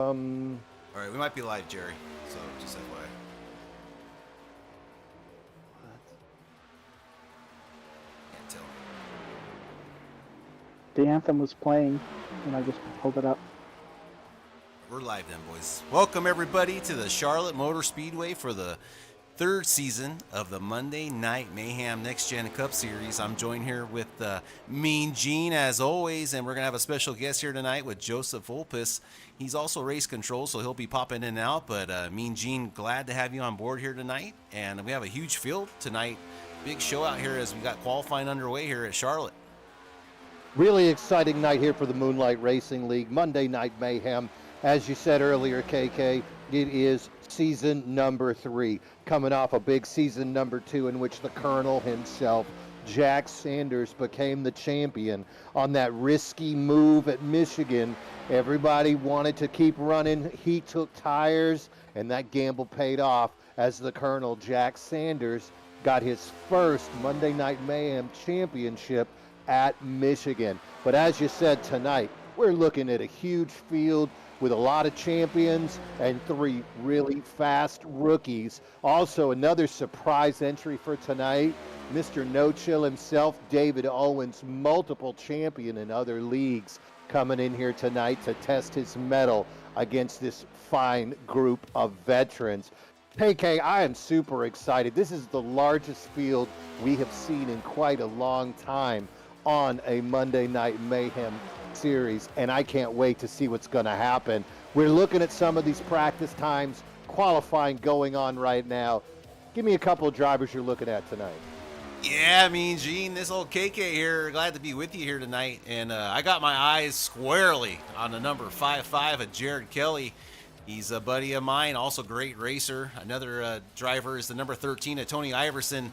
All right, we might be live, Jerry. So just FYI. Can't tell. The anthem was playing, and I just pulled it up. We're live then, boys. Welcome everybody to the Charlotte Motor Speedway for the third season of the Monday Night Mayhem Next Gen Cup Series. I'm joined here with Mean Gene as always, and we're gonna have a special guest here tonight with Joseph Volpus. He's also race control, so he'll be popping in and out. But Mean Gene, glad to have you on board here tonight, and we have a huge field tonight. Big show out here as we got qualifying underway here at Charlotte. Really exciting night here for the Moonlight Racing League, Monday Night Mayhem. As you said earlier, KK, it is season number 3, coming off a big season number 2 in which the Colonel himself, Jack Sanders, became the champion on that risky move at Michigan. Everybody wanted to keep running. He took tires, and that gamble paid off as the Colonel, Jack Sanders, got his first Monday Night Mayhem championship at Michigan. But as you said tonight, we're looking at a huge field with a lot of champions and 3 really fast rookies. Also, another surprise entry for tonight, Mr. No Chill himself, David Owens, multiple champion in other leagues, coming in here tonight to test his mettle against this fine group of veterans. KK, I am super excited. This is the largest field we have seen in quite a long time on a Monday Night Mayhem series, and I can't wait to see what's going to happen. We're looking at some of these practice times, qualifying going on right now. Give me a couple of drivers you're looking at tonight. Yeah, Mean Gene, this old KK here, glad to be with you here tonight. And I got my eyes squarely on the number 55 of Jared Kelly. He's a buddy of mine, also great racer. Another driver is the number 13 of Tony Iverson.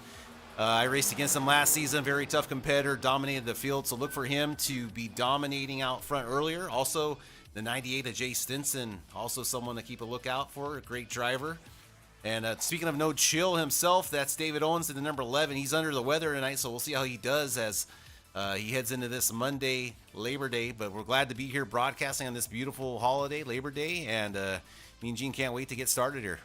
I raced against him last season, very tough competitor, dominated the field, so look for him to be dominating out front earlier. Also, the 98 of Jay Stinson, also someone to keep a lookout for, a great driver. And speaking of No Chill himself, that's David Owens in the number 11. He's under the weather tonight, so we'll see how he does as he heads into this Monday, Labor Day. But we're glad to be here broadcasting on this beautiful holiday, Labor Day, and me and Gene can't wait to get started here.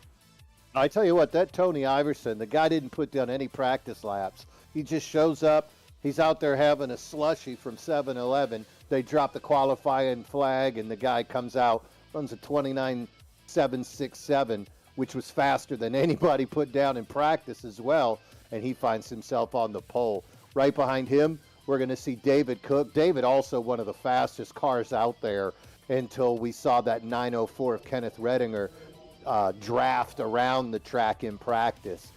I tell you what, that Tony Iverson, the guy didn't put down any practice laps. He just shows up. He's out there having a slushie from 7-Eleven. They drop the qualifying flag, and the guy comes out, runs a 29.767, which was faster than anybody put down in practice as well, and he finds himself on the pole. Right behind him, we're going to see David Cook. David also one of the fastest cars out there until we saw that 904 of Kenneth Redinger draft around the track in practice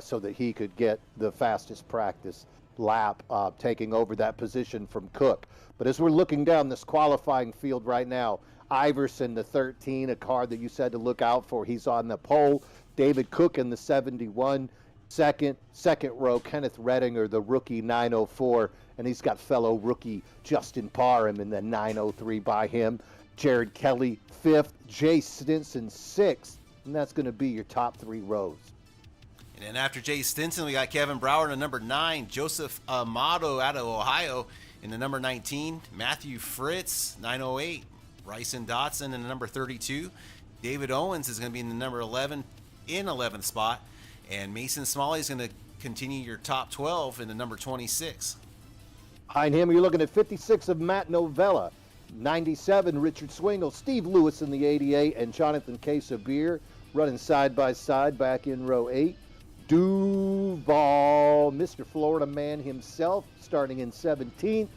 so that he could get the fastest practice lap, taking over that position from Cook. But as we're looking down this qualifying field right now, Iverson, the 13, a car that you said to look out for, he's on the pole. David Cook in the 71, second row, Kenneth Redinger, the rookie 904, and he's got fellow rookie Justin Parham in the 903 by him. Jared Kelly 5th, Jay Stinson 6th, and that's going to be your top 3 rows. And then after Jay Stinson, we got Kevin Brower in the number 9, Joseph Amato out of Ohio in the number 19, Matthew Fritz, 908, Bryson Dotson in the number 32, David Owens is going to be in the number 11 in 11th spot, and Mason Smalley is going to continue your top 12 in the number 26. Behind him, you're looking at 56 of Matt Novella, 97, Richard Swingle, Steve Lewis in the 88, and Jonathan Quesabeer running side by side back in row 8. Duval, Mr. Florida Man himself, starting in 17th.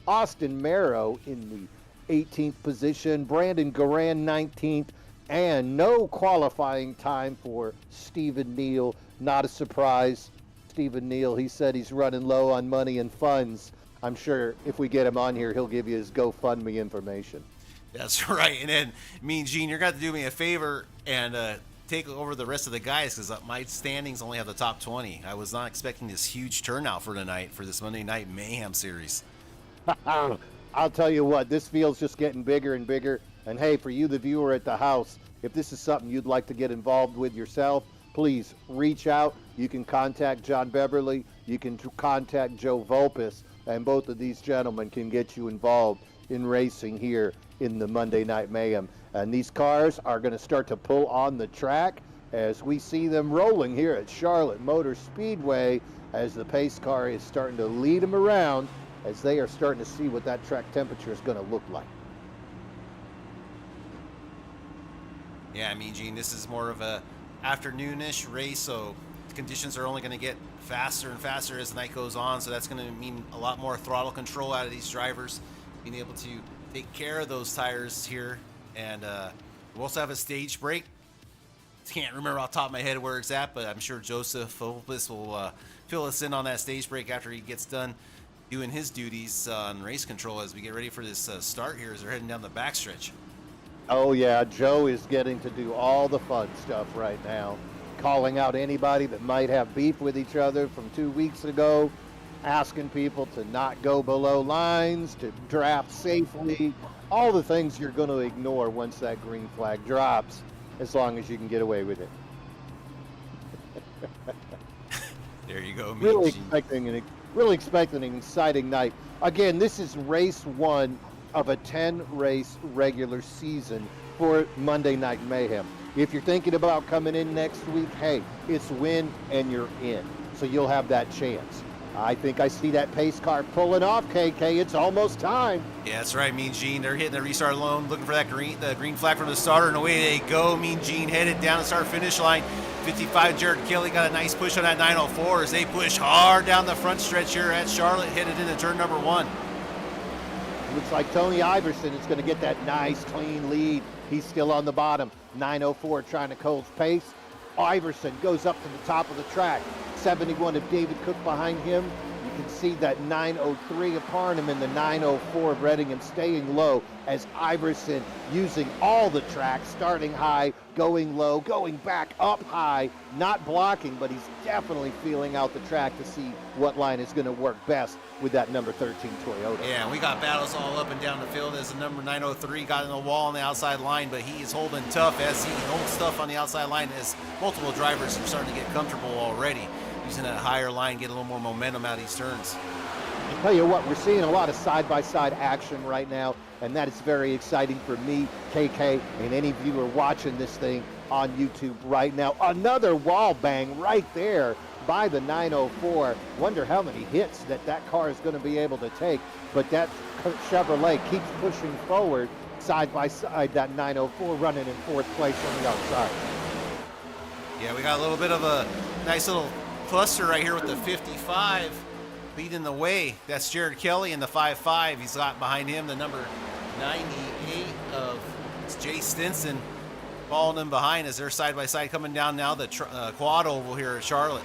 Austin Merrow in the 18th position. Brandon Garan, 19th. And no qualifying time for Stephen Neal. Not a surprise. Stephen Neal, he said he's running low on money and funds. I'm sure if we get him on here, he'll give you his GoFundMe information. That's right. And then, Mean Gene, you're going to have to do me a favor and take over the rest of the guys because my standings only have the top 20. I was not expecting this huge turnout for tonight for this Monday Night Mayhem series. I'll tell you what, this field's just getting bigger and bigger. And hey, for you, the viewer at the house, if this is something you'd like to get involved with yourself, please reach out. You can contact John Beverly. You can contact Joe Volpus. And both of these gentlemen can get you involved in racing here in the Monday Night Mayhem. And these cars are going to start to pull on the track as we see them rolling here at Charlotte Motor Speedway, as the pace car is starting to lead them around as they are starting to see what that track temperature is going to look like. Yeah, I mean, Gene, this is more of a afternoonish race, so conditions are only going to get faster and faster as the night goes on, so that's going to mean a lot more throttle control out of these drivers, being able to take care of those tires here. And we also have a stage break. Can't remember off the top of my head where it's at, but I'm sure Joseph Opus will fill us in on that stage break after he gets done doing his duties on race control as we get ready for this start here as they're heading down the backstretch. Oh yeah, Joe is getting to do all the fun stuff right now, calling out anybody that might have beef with each other from 2 weeks ago, asking people to not go below lines, to draft safely, all the things you're going to ignore once that green flag drops, as long as you can get away with it. There you go. Really expecting an exciting night. Again, this is race 1 of a 10-race regular season for Monday Night Mayhem. If you're thinking about coming in next week, hey, it's win and you're in. So you'll have that chance. I think I see that pace car pulling off, KK. It's almost time. Yeah, that's right, Mean Gene. They're hitting the restart alone, looking for that green flag from the starter, and away they go. Mean Gene headed down the start-finish line. 55, Jared Kelly got a nice push on that 904 as they push hard down the front stretch here at Charlotte, headed into turn number 1. Looks like Tony Iverson is going to get that nice, clean lead. He's still on the bottom. 904 trying to hold pace. Iverson goes up to the top of the track. 71 of David Cook behind him. You can see that 903 of Parnham and the 904 of Reddingham staying low as Iverson using all the track, starting high, going low, going back up high, not blocking, but he's definitely feeling out the track to see what line is going to work best with that number 13 Toyota. Yeah, we got battles all up and down the field as the number 903 got in the wall on the outside line, but he is holding tough as he holds stuff on the outside line as multiple drivers are starting to get comfortable already, using that higher line, get a little more momentum out of these turns. I'll tell you what, we're seeing a lot of side-by-side action right now, and that is very exciting for me, KK, and any viewer watching this thing on YouTube right now. Another wall bang right there by the 904. Wonder how many hits that car is going to be able to take, but that Chevrolet keeps pushing forward side by side, that 904 running in 4th place on the outside. Yeah, we got a little bit of a nice little cluster right here with the 55 leading the way. That's Jared Kelly in the 5.5. He's got behind him the number 98 of Jay Stinson, following them behind as they're side by side coming down now the quad oval here at Charlotte.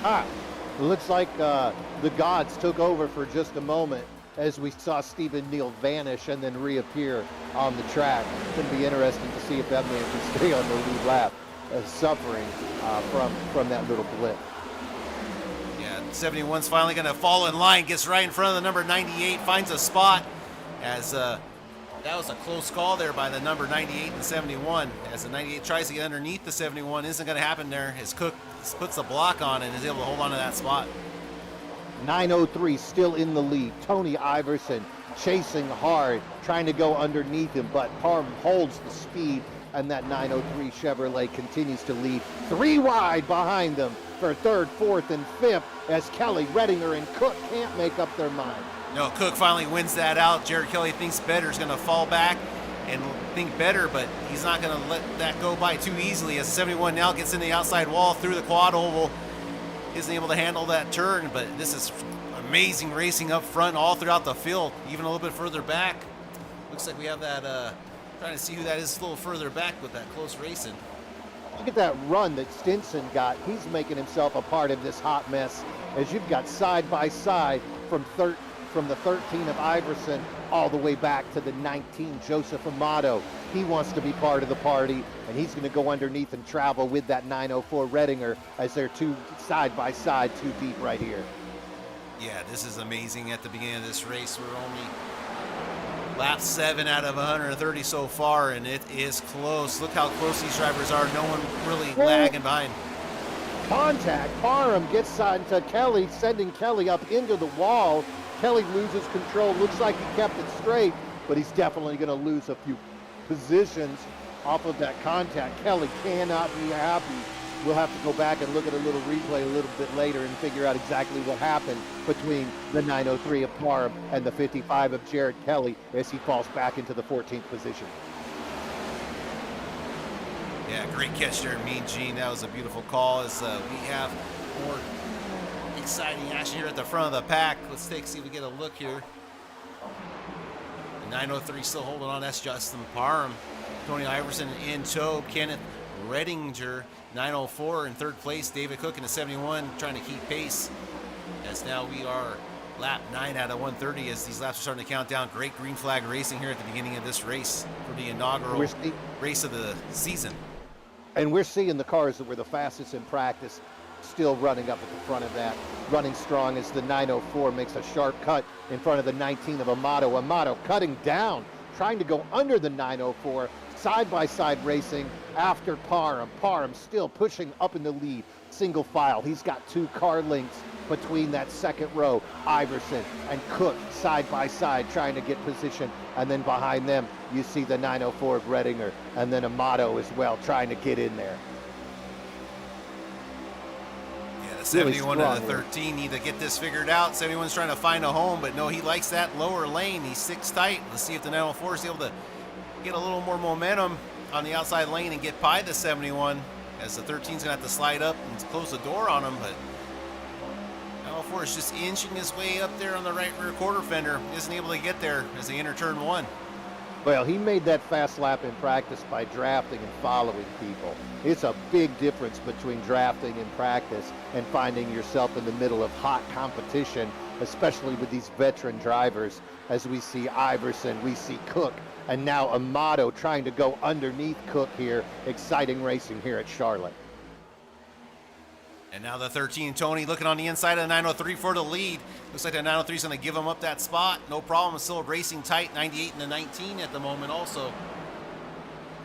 It looks like the gods took over for just a moment as we saw Stephen Neal vanish and then reappear on the track. It's going to be interesting to see if that man can stay on the lead lap, suffering from that little blip. Yeah, 71's finally going to fall in line, gets right in front of the number 98, finds a spot as that was a close call there by the number 98 and 71. As the 98 tries to get underneath the 71, isn't going to happen there as Cook puts the block on and is able to hold on to that spot. 903 still in the lead. Tony Iverson chasing hard, trying to go underneath him, but Parham holds the speed, and that 903 Chevrolet continues to lead 3 wide behind them for 3rd, 4th, and 5th as Kelly, Reddinger, and Cook can't make up their mind. No, Cook finally wins that out. Jared Kelly thinks Better is going to fall back and think Better, but he's not going to let that go by too easily as 71 now gets in the outside wall through the quad oval. Isn't able to handle that turn, but this is amazing racing up front all throughout the field, even a little bit further back. Looks like we have that, trying to see who that is a little further back with that close racing. Look at that run that Stinson got. He's making himself a part of this hot mess as you've got side by side from the 13 of Iverson all the way back to the 19 Joseph Amato. He wants to be part of the party, and he's going to go underneath and travel with that 904 Reddinger as they're two side by side, 2 deep right here. Yeah, this is amazing at the beginning of this race. We're only lap 7 out of 130 so far, and it is close. Look how close these drivers are. No one really lagging behind. Contact. Parham gets into Kelly, sending Kelly up into the wall. Kelly loses control. Looks like he kept it straight, but he's definitely going to lose a few positions off of that contact. Kelly cannot be happy. We'll have to go back and look at a little replay a little bit later and figure out exactly what happened between the 903 of Parham and the 55 of Jared Kelly as he falls back into the 14th position. Yeah, great catch there, Mean Gene. That was a beautiful call. As we have more exciting action here at the front of the pack. Let's see if we get a look here. The 903 still holding on. That's Justin Parham. Tony Iverson in tow. Kenneth Redinger, 904 in third place. David Cook in the 71 trying to keep pace. As now we are lap 9 out of 130 as these laps are starting to count down. Great green flag racing here at the beginning of this race for the inaugural race of the season. And we're seeing the cars that were the fastest in practice still running up at the front of that. Running strong as the 904 makes a sharp cut in front of the 19 of Amato. Amato cutting down, trying to go under the 904. Side-by-side racing after Parham. Parham still pushing up in the lead. Single file. He's got 2 car lengths between that second row. Iverson and Cook side-by-side trying to get position. And then behind them, you see the 904 of Redinger. And then Amato as well trying to get in there. Yeah, the 71 and the 13 need to get this figured out. 71's trying to find a home, but no, he likes that lower lane. He sticks tight. Let's see if the 904 is able to get a little more momentum on the outside lane and get by the 71, as the 13's gonna have to slide up and close the door on him. But 904 is just inching his way up there on the right rear quarter fender. Isn't able to get there as they enter turn 1. Well, he made that fast lap in practice by drafting and following people. It's a big difference between drafting in practice and finding yourself in the middle of hot competition, especially with these veteran drivers, as we see Iverson, we see Cook, and now Amato trying to go underneath Cook here. Exciting racing here at Charlotte. And now the 13, Tony, looking on the inside of the 903 for the lead. Looks like the 903 is going to give him up that spot. No problem. Still racing tight. 98 and the 19 at the moment also.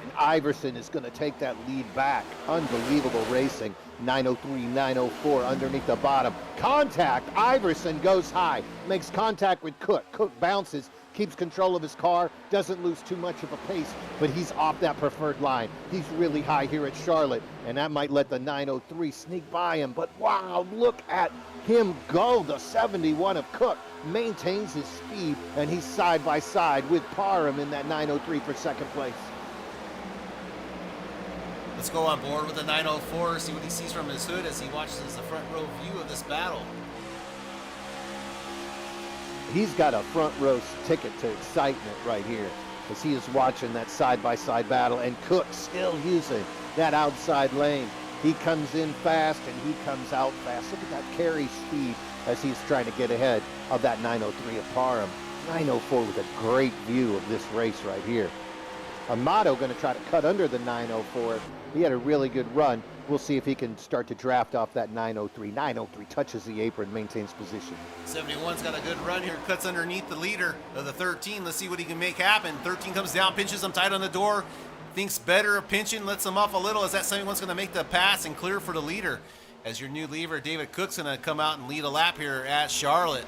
And Iverson is going to take that lead back. Unbelievable racing. 903, 904 underneath the bottom. Contact. Iverson goes high. Makes contact with Cook. Cook bounces. Keeps control of his car, doesn't lose too much of a pace, but he's off that preferred line. He's really high here at Charlotte, and that might let the 903 sneak by him. But wow, look at him go. The 71 of Cook maintains his speed, and he's side by side with Parham in that 903 for second place. Let's go on board with the 904, see what he sees from his hood as he watches the front row view of this battle. He's got a front row ticket to excitement right here as he is watching that side-by-side battle, and Cook still using that outside lane. He comes in fast and he comes out fast. Look at that carry speed as he's trying to get ahead of that 903 of Parham. 904 with a great view of this race right here. Amato going to try to cut under the 904. He had a really good run. We'll see if he can start to draft off that 903. 903 touches the apron, maintains position. 71's got a good run here, cuts underneath the leader of the 13. Let's see what he can make happen. 13 comes down, pinches him tight on the door. Thinks better of pinching, lets him off a little as that 71's going to make the pass and clear for the leader. As your new leader, David Cook's going to come out and lead a lap here at Charlotte.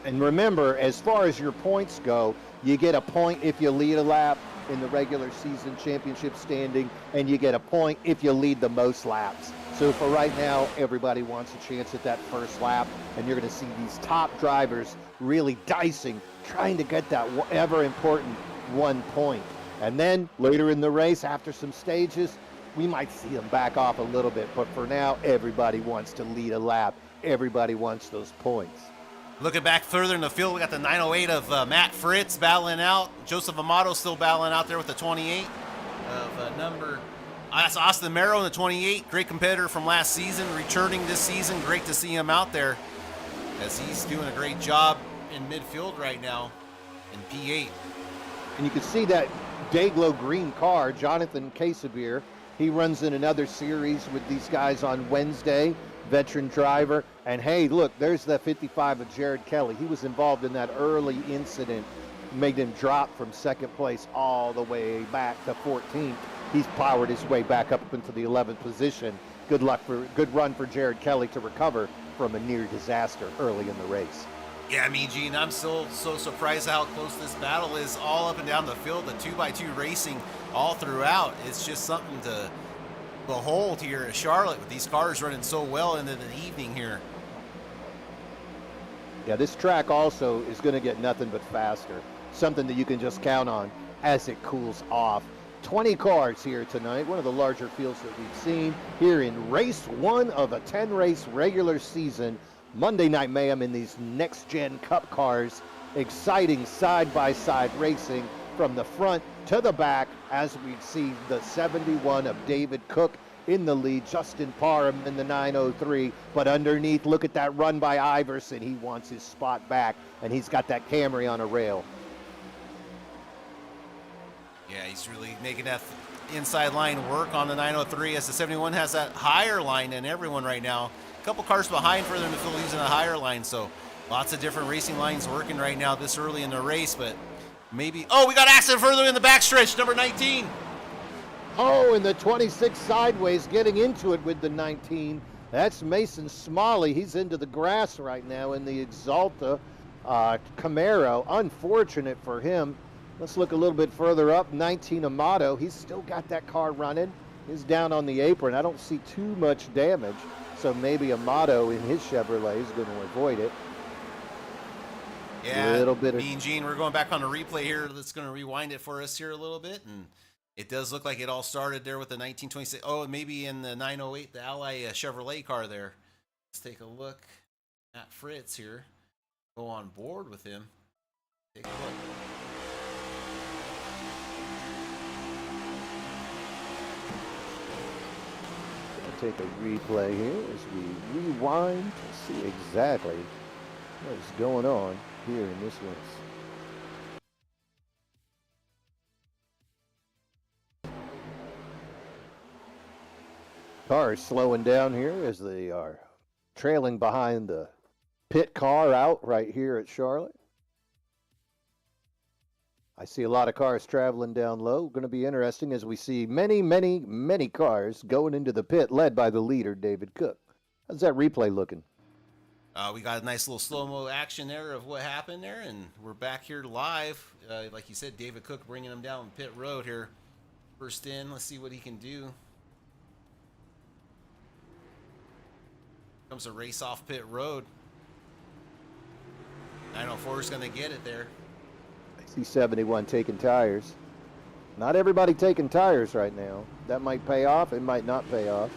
And remember, as far as your points go, you get a point if you lead a lap in the regular season championship standing, and you get a point if you lead the most laps. So for right now, everybody wants a chance at that first lap, and you're going to see these top drivers really dicing, trying to get that ever important 1 point. And then later in the race, after some stages, we might see them back off a little bit. But for now, everybody wants to lead a lap. Everybody wants those points. Looking back further in the field, we got the 908 of Matt Fritz battling out. Joseph Amato still battling out there with the 28 of that's Austin Merrow in the 28. Great competitor from last season, returning this season. Great to see him out there as he's doing a great job in midfield right now in P8. And you can see that Dayglow green car, Jonathan Casabir. He runs in another series with these guys on Wednesday, veteran driver. And hey, look, there's the 55 of Jared Kelly. He was involved in that early incident, made him drop from second place all the way back to 14th. He's powered his way back up into the 11th position. Good run for Jared Kelly to recover from a near disaster early in the race. Yeah, Mean Gene, I'm still so surprised how close this battle is all up and down the field. The 2x2 racing all throughout. It's just something to behold here at Charlotte with these cars running so well into the evening here. Yeah, this track also is going to get nothing but faster. Something that you can just count on as it cools off. 20 cars here tonight, one of the larger fields that we've seen here in race 1 of a 10-race regular season Monday Night Mayhem in these next-gen Cup cars. Exciting side-by-side racing from the front to the back as we see the 71 of David Cook in the lead, Justin Parham in the 903, but underneath, look at that run by Iverson. He wants his spot back, and he's got that Camry on a rail. Yeah, he's really making that inside line work on the 903 as the 71 has that higher line than everyone right now. A couple cars behind for them if they're using a higher line, so lots of different racing lines working right now this early in the race, but maybe... Oh, we got accident further in the backstretch, number 19. Oh, and the 26 sideways getting into it with the 19. That's Mason Smalley. He's into the grass right now in the Exalta Camaro. Unfortunate for him. Let's look a little bit further up. 19 Amato. He's still got that car running. He's down on the apron. I don't see too much damage. So maybe Amato in his Chevrolet is going to avoid it. Yeah, a little bit Mean Gene, we're going back on the replay here. That's going to rewind it for us here a little bit. And it does look like it all started there with the 1926. Oh, maybe in the 908, the Ally Chevrolet car there. Let's take a look at Fritz here. Go on board with him. Take a look. Take a replay here as we rewind to see exactly what's going on here in this race. Cars slowing down here as they are trailing behind the pit car out right here at Charlotte. I see a lot of cars traveling down low. Going to be interesting as we see many cars going into the pit led by the leader, David Cook. How's that replay looking? We got a nice little slow-mo action there of what happened there, and we're back here live. Like you said, David Cook bringing him down pit road here. First in, let's see what he can do. Comes a race off pit road. 904 is going to get it there. I see 71 taking tires. Not everybody taking tires right now. That might pay off. It might not pay off.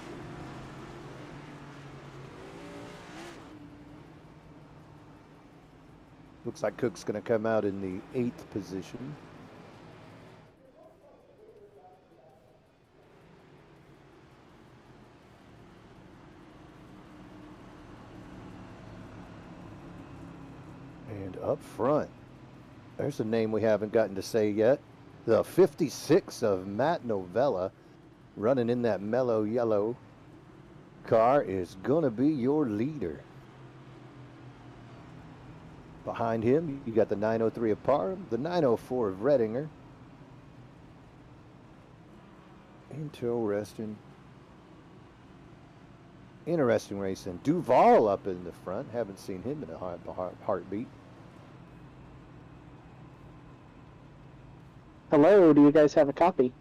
Looks like Cook's going to come out in the 8th position. And up front, there's a name we haven't gotten to say yet. The 56 of Matt Novella running in that mellow yellow car is going to be your leader. Behind him, you got the 903 of Parham, the 904 of Redinger. Interesting racing. Duval up in the front. Haven't seen him in a heartbeat. Hello, do you guys have a copy?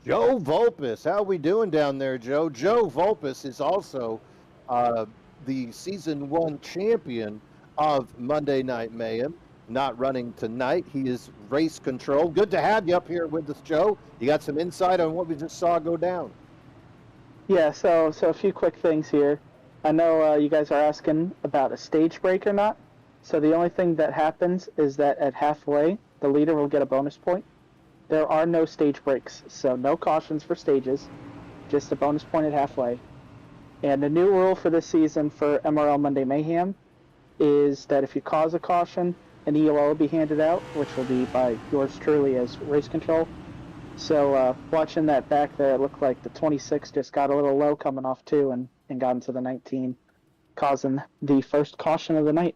Joe Vulpes, how we doing down there, Joe? Joe Vulpes is also the Season 1 champion of Monday Night Mayhem. Not running tonight. He is race control. Good to have you up here with us, Joe. You got some insight on what we just saw go down? Yeah, so a few quick things here. I know you guys are asking about a stage break or not. So the only thing that happens is that at halfway, the leader will get a bonus point. There are no stage breaks, so no cautions for stages, just a bonus point at halfway. And the new rule for this season for MRL Monday Mayhem is that if you cause a caution, an ELO will be handed out, which will be by yours truly as race control. So watching that back there, it looked like the 26 just got a little low coming off 2 and got into the 19, causing the first caution of the night.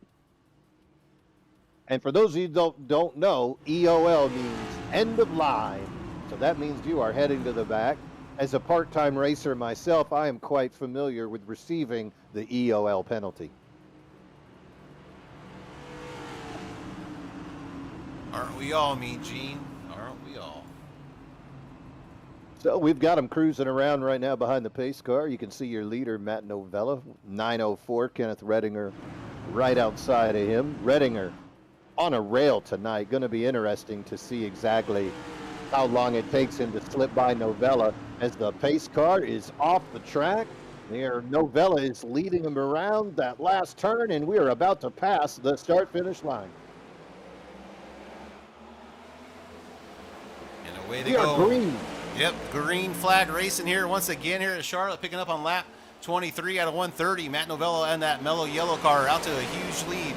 And for those of you who don't know, EOL means end of line. So that means you are heading to the back. As a part-time racer myself, I am quite familiar with receiving the EOL penalty. Aren't we all, Mean Gene? Aren't we all? So we've got him cruising around right now behind the pace car. You can see your leader, Matt Novella, 904, Kenneth Redinger right outside of him. Redinger on a rail tonight. Going to be interesting to see exactly how long it takes him to slip by Novella as the pace car is off the track. There, Novella is leading him around that last turn, and we are about to pass the start-finish line. And away they We are go. green. Yep, green flag racing here once again here at Charlotte, picking up on lap 23 out of 130. Matt Novella and that mellow yellow car out to a huge lead.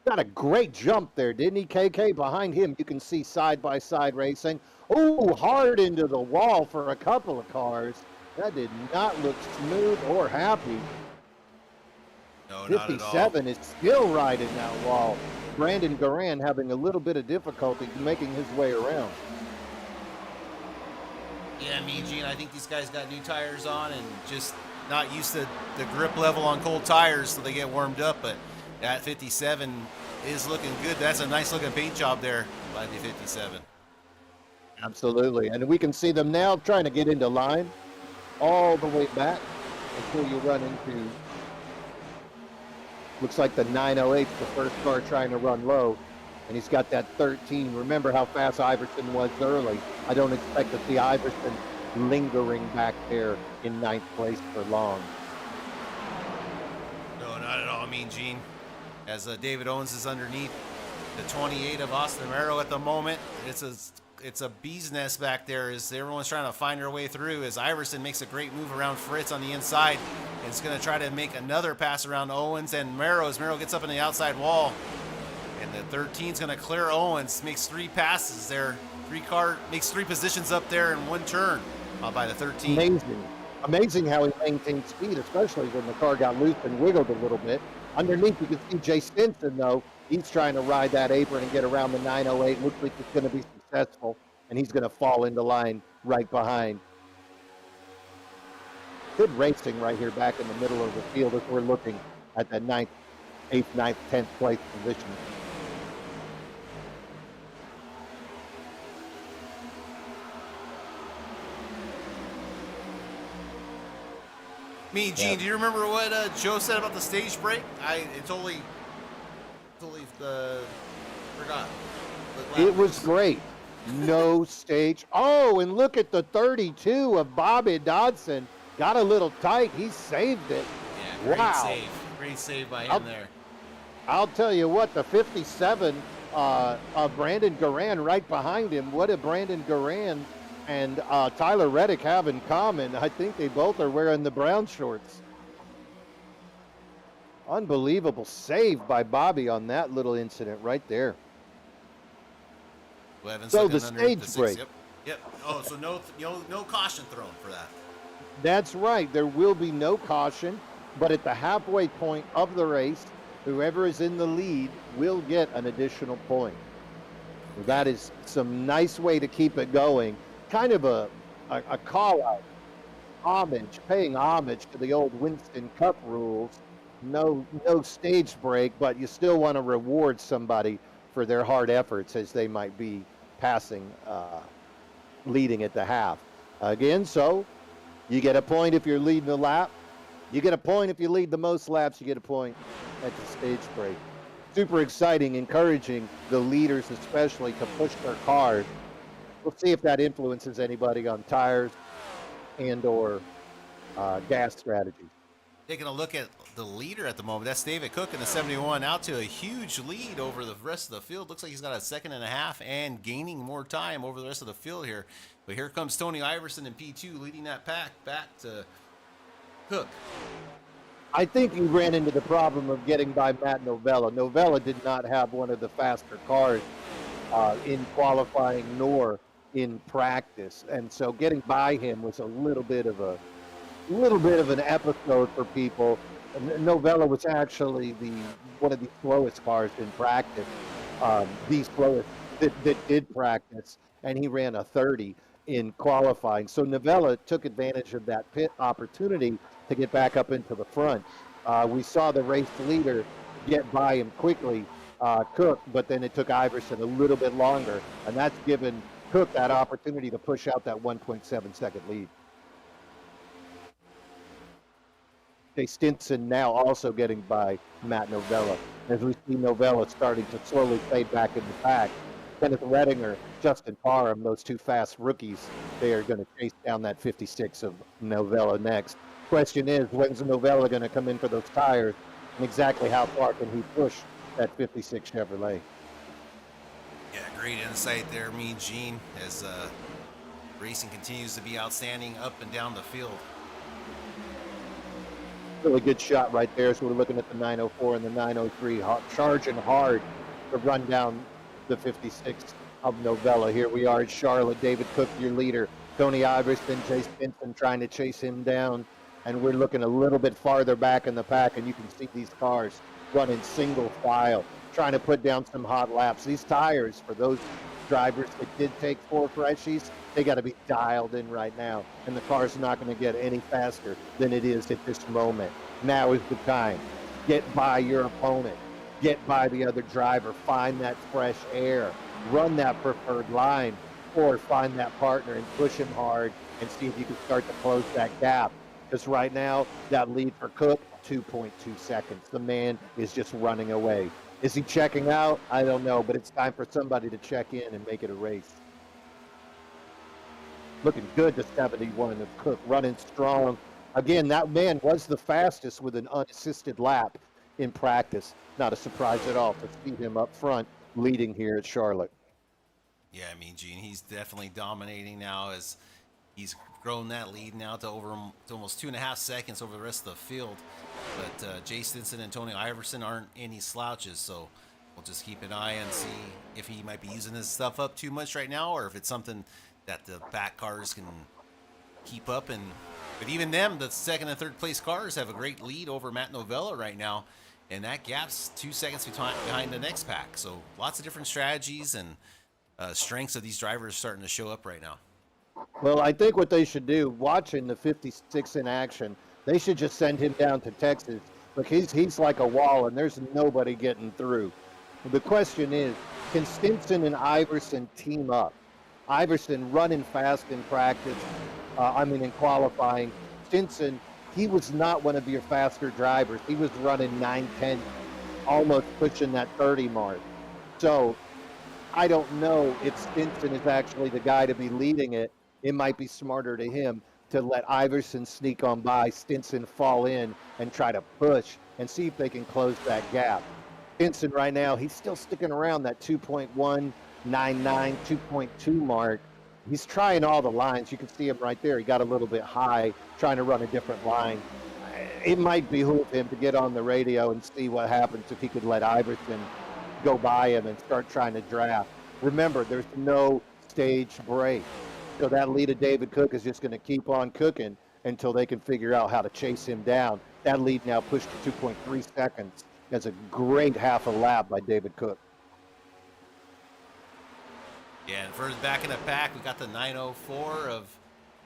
Got a great jump there, didn't he, KK? Behind him, you can see side-by-side racing. Oh, hard into the wall for a couple of cars. That did not look smooth or happy. No, not at all. 57 is still riding that wall. Brandon Garan having a little bit of difficulty making his way around. Yeah, Mean Gene, I think these guys got new tires on and just not used to the grip level on cold tires, so they get warmed up. But that 57 is looking good. That's a nice looking paint job there by the 57. Absolutely. And we can see them now trying to get into line all the way back until you run into, looks like the 908, the first car trying to run low. And he's got that 13. Remember how fast Iverson was early. I don't expect to see Iverson lingering back there in ninth place for long. No, not at all, Mean Gene. As David Owens is underneath the 28 of Austin Merrill at the moment. It's a bee's nest back there as everyone's trying to find their way through as Iverson makes a great move around Fritz on the inside. And is going to try to make another pass around Owens and Merrill as Merrill gets up in the outside wall. And the 13 is going to clear Owens, makes three passes there. Makes three positions up there in one turn by the 13. Amazing how he maintained speed, especially when the car got loose and wiggled a little bit. Underneath, you can see Jay Stinson, though. He's trying to ride that apron and get around the 908. Looks like it's going to be successful, and he's going to fall into line right behind. Good racing right here back in the middle of the field as we're looking at that 9th, 8th, 9th, 10th place position. Mean Gene, do you remember what Joe said about the stage break? I totally forgot. It was great. No stage. Oh, and look at the 32 of Bobby Dodson. Got a little tight. He saved it. Yeah, great wow. save. Great save by him there. I'll tell you what, the 57 of Brandon Garan right behind him. What did Brandon Garan and Tyler Reddick have in common? I think they both are wearing the brown shorts. Unbelievable save by Bobby on that little incident right there. So the stage break. Yep. Oh, so no caution thrown for that. That's right. There will be no caution, but at the halfway point of the race, whoever is in the lead will get an additional point. So that is some nice way to keep it going. Kind of a call out, paying homage to the old Winston Cup rules. No stage break, but you still want to reward somebody for their hard efforts as they might be passing, leading at the half. Again, so you get a point if you're leading the lap. You get a point if you lead the most laps. You get a point at the stage break. Super exciting, encouraging the leaders especially to push their cars. We'll see if that influences anybody on tires and or gas strategy. Taking a look at the leader at the moment, that's David Cook in the 71, out to a huge lead over the rest of the field. Looks like he's got a second and a half and gaining more time over the rest of the field here. But here comes Tony Iverson in P2 leading that pack back to Cook. I think he ran into the problem of getting by Matt Novella. Novella did not have one of the faster cars in qualifying nor in practice, and so getting by him was a little bit of an episode for people. Novella was actually one of the slowest cars in practice, the slowest that did practice, and he ran a 30 in qualifying. So Novella took advantage of that pit opportunity to get back up into the front. We saw the race leader get by him quickly Cook, but then it took Iverson a little bit longer, and that's given Cook that opportunity to push out that 1.7 second lead. Okay, Stinson now also getting by Matt Novella. As we see Novella starting to slowly fade back in the pack. Kenneth Redinger, Justin Parham, those two fast rookies, they are going to chase down that 56 of Novella next. Question is, when's Novella going to come in for those tires, and exactly how far can he push that 56 Chevrolet? Yeah, great insight there, Mean Gene, as racing continues to be outstanding up and down the field. Really good shot right there. So we're looking at the 904 and the 903 charging hard to run down the 56 of Novella. Here we are at Charlotte. David Cook, your leader. Tony Iverson, Jay Stinson trying to chase him down. And we're looking a little bit farther back in the pack, and you can see these cars running single file, trying to put down some hot laps. These tires, for those drivers that did take 4 freshies, they got to be dialed in right now, and the car's not going to get any faster than it is at this moment. Now is the time. Get by your opponent. Get by the other driver. Find that fresh air. Run that preferred line, or find that partner and push him hard and see if you can start to close that gap. Because right now, that lead for Cook, 2.2 seconds. The man is just running away. Is he checking out? I don't know, but it's time for somebody to check in and make it a race. Looking good to 71 of Cook, running strong. Again, that man was the fastest with an unassisted lap in practice. Not a surprise at all to see him up front leading here at Charlotte. Yeah, I mean, Gene, he's definitely dominating now as he's grown that lead now to almost 2.5 seconds over the rest of the field. But Jay Stinson and Tony Iverson aren't any slouches, so we'll just keep an eye and see if he might be using his stuff up too much right now, or if it's something that the back cars can keep up. But even them, the second and third place cars have a great lead over Matt Novella right now, and that gap's 2 seconds behind the next pack. So lots of different strategies and strengths of these drivers starting to show up right now. Well, I think what they should do, watching the 56 in action, they should just send him down to Texas. Look, he's like a wall, and there's nobody getting through. The question is, can Stinson and Iverson team up? Iverson running fast in practice, in qualifying. Stinson, he was not one of your faster drivers. He was running 9-10, almost pushing that 30 mark. So I don't know if Stinson is actually the guy to be leading it. It might be smarter to him to let Iverson sneak on by, Stinson fall in and try to push and see if they can close that gap. Stinson right now, he's still sticking around that 2.199, 2.2 mark. He's trying all the lines. You can see him right there. He got a little bit high, trying to run a different line. It might behoove him to get on the radio and see what happens if he could let Iverson go by him and start trying to draft. Remember, there's no stage break. So that lead of David Cook is just going to keep on cooking until they can figure out how to chase him down. That lead now pushed to 2.3 seconds. That's a great half a lap by David Cook. Yeah, and further back in the pack, we got the 904 of,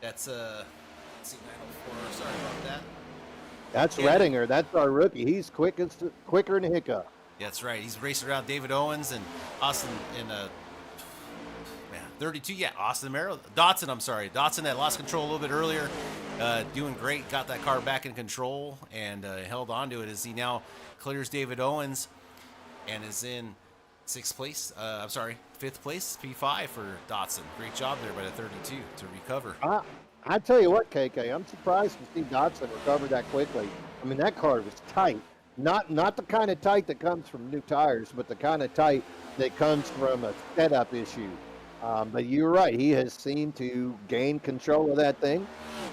let's see, 904, sorry about that. That's Redinger. That's our rookie. He's quicker than Hiccup. Yeah, that's right. He's racing around David Owens and Austin in 32. Yeah, Dotson that lost control a little bit earlier, doing great. Got that car back in control and held on to it as he now clears David Owens and is in fifth place, P5 for Dotson. Great job there by the 32 to recover. I tell you what, KK, I'm surprised to see Dotson recover that quickly. I mean, that car was tight. Not the kind of tight that comes from new tires, but the kind of tight that comes from a setup issue. But you're right. He has seemed to gain control of that thing,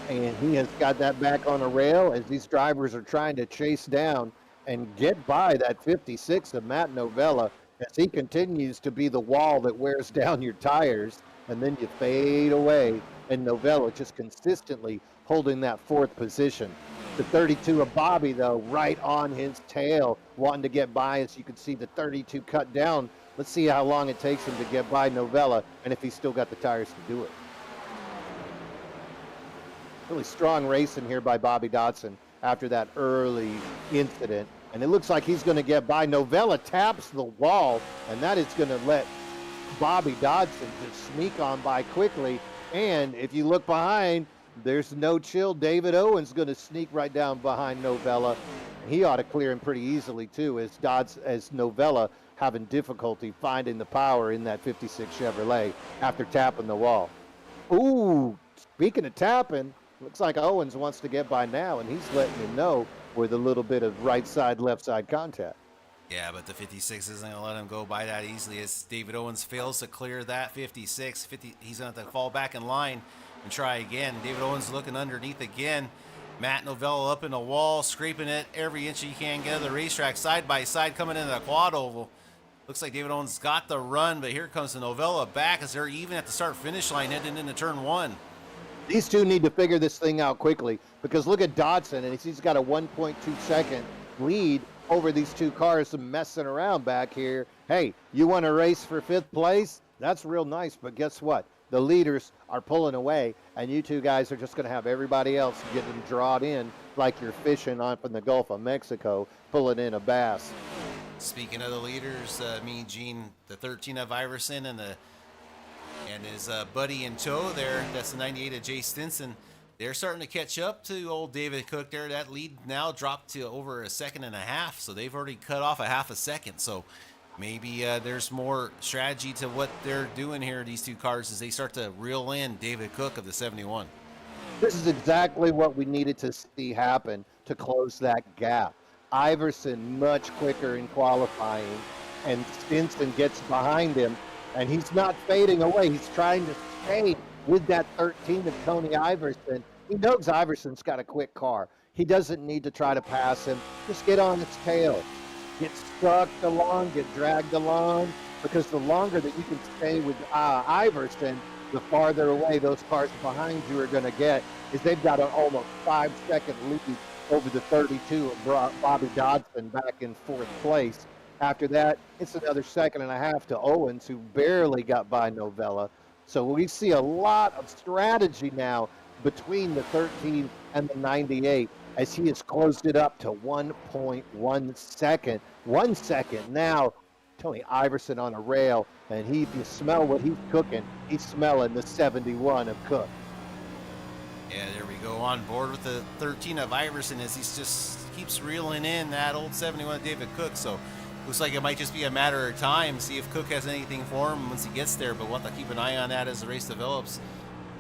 and he has got that back on a rail as these drivers are trying to chase down and get by that 56 of Matt Novella as he continues to be the wall that wears down your tires, and then you fade away, and Novella just consistently holding that fourth position. The 32 of Bobby, though, right on his tail, wanting to get by. As you can see, the 32 cut down. Let's see how long it takes him to get by Novella and if he's still got the tires to do it. Really strong racing here by Bobby Dotson after that early incident. and it looks like he's going to get by. Novella taps the wall, and that is going to let Bobby Dodson just sneak on by quickly. And if you look behind, there's no chill. David Owens going to sneak right down behind Novella. He ought to clear him pretty easily too, as Novella having difficulty finding the power in that 56 Chevrolet after tapping the wall. Ooh, speaking of tapping, looks like Owens wants to get by now, and he's letting him know with a little bit of right side, left side contact. Yeah, but the 56 isn't going to let him go by that easily as David Owens fails to clear that 56. He's going to have to fall back in line and try again. David Owens looking underneath again. Matt Novella up in the wall, scraping it every inch he can get of the racetrack, side by side, coming into the quad oval. Looks like David Owens got the run, but here comes the Novella back as they're even at the start-finish line heading into turn 1. These two need to figure this thing out quickly, because look at Dodson, and he's got a 1.2 second lead over these two cars messing around back here. Hey, you want to race for 5th place? That's real nice, but guess what? The leaders are pulling away, and you two guys are just going to have everybody else getting drawn in like you're fishing up in the Gulf of Mexico, pulling in a bass. Speaking of the leaders, Mean Gene, the 13 of Iverson, and his buddy in tow there, that's the 98 of Jay Stinson. They're starting to catch up to old David Cook there. That lead now dropped to over a second and a half, so they've already cut off a half a second. So maybe there's more strategy to what they're doing here, these two cars, as they start to reel in David Cook of the 71. This is exactly what we needed to see happen to close that gap. Iverson much quicker in qualifying, and Stinson gets behind him, and he's not fading away. He's trying to stay with that 13 of Tony Iverson. He knows Iverson's got a quick car. He doesn't need to try to pass him. Just get on his tail. Get sucked along, get dragged along, because the longer that you can stay with Iverson, the farther away those cars behind you are going to get, is they've got an almost 5-second lead over the 32 of Bobby Dodson back in 4th place. After that, it's another second and a half to Owens, who barely got by Novella. So we see a lot of strategy now between the 13 and the 98 as he has closed it up to 1.1 second. 1 second now. Tony Iverson on a rail, and if you smell what he's cooking, he's smelling the 71 of Cook. Yeah, there we go, on board with the 13 of Iverson as he just keeps reeling in that old 71 of David Cook. So looks like it might just be a matter of time, see if Cook has anything for him once he gets there, but we'll have to keep an eye on that as the race develops.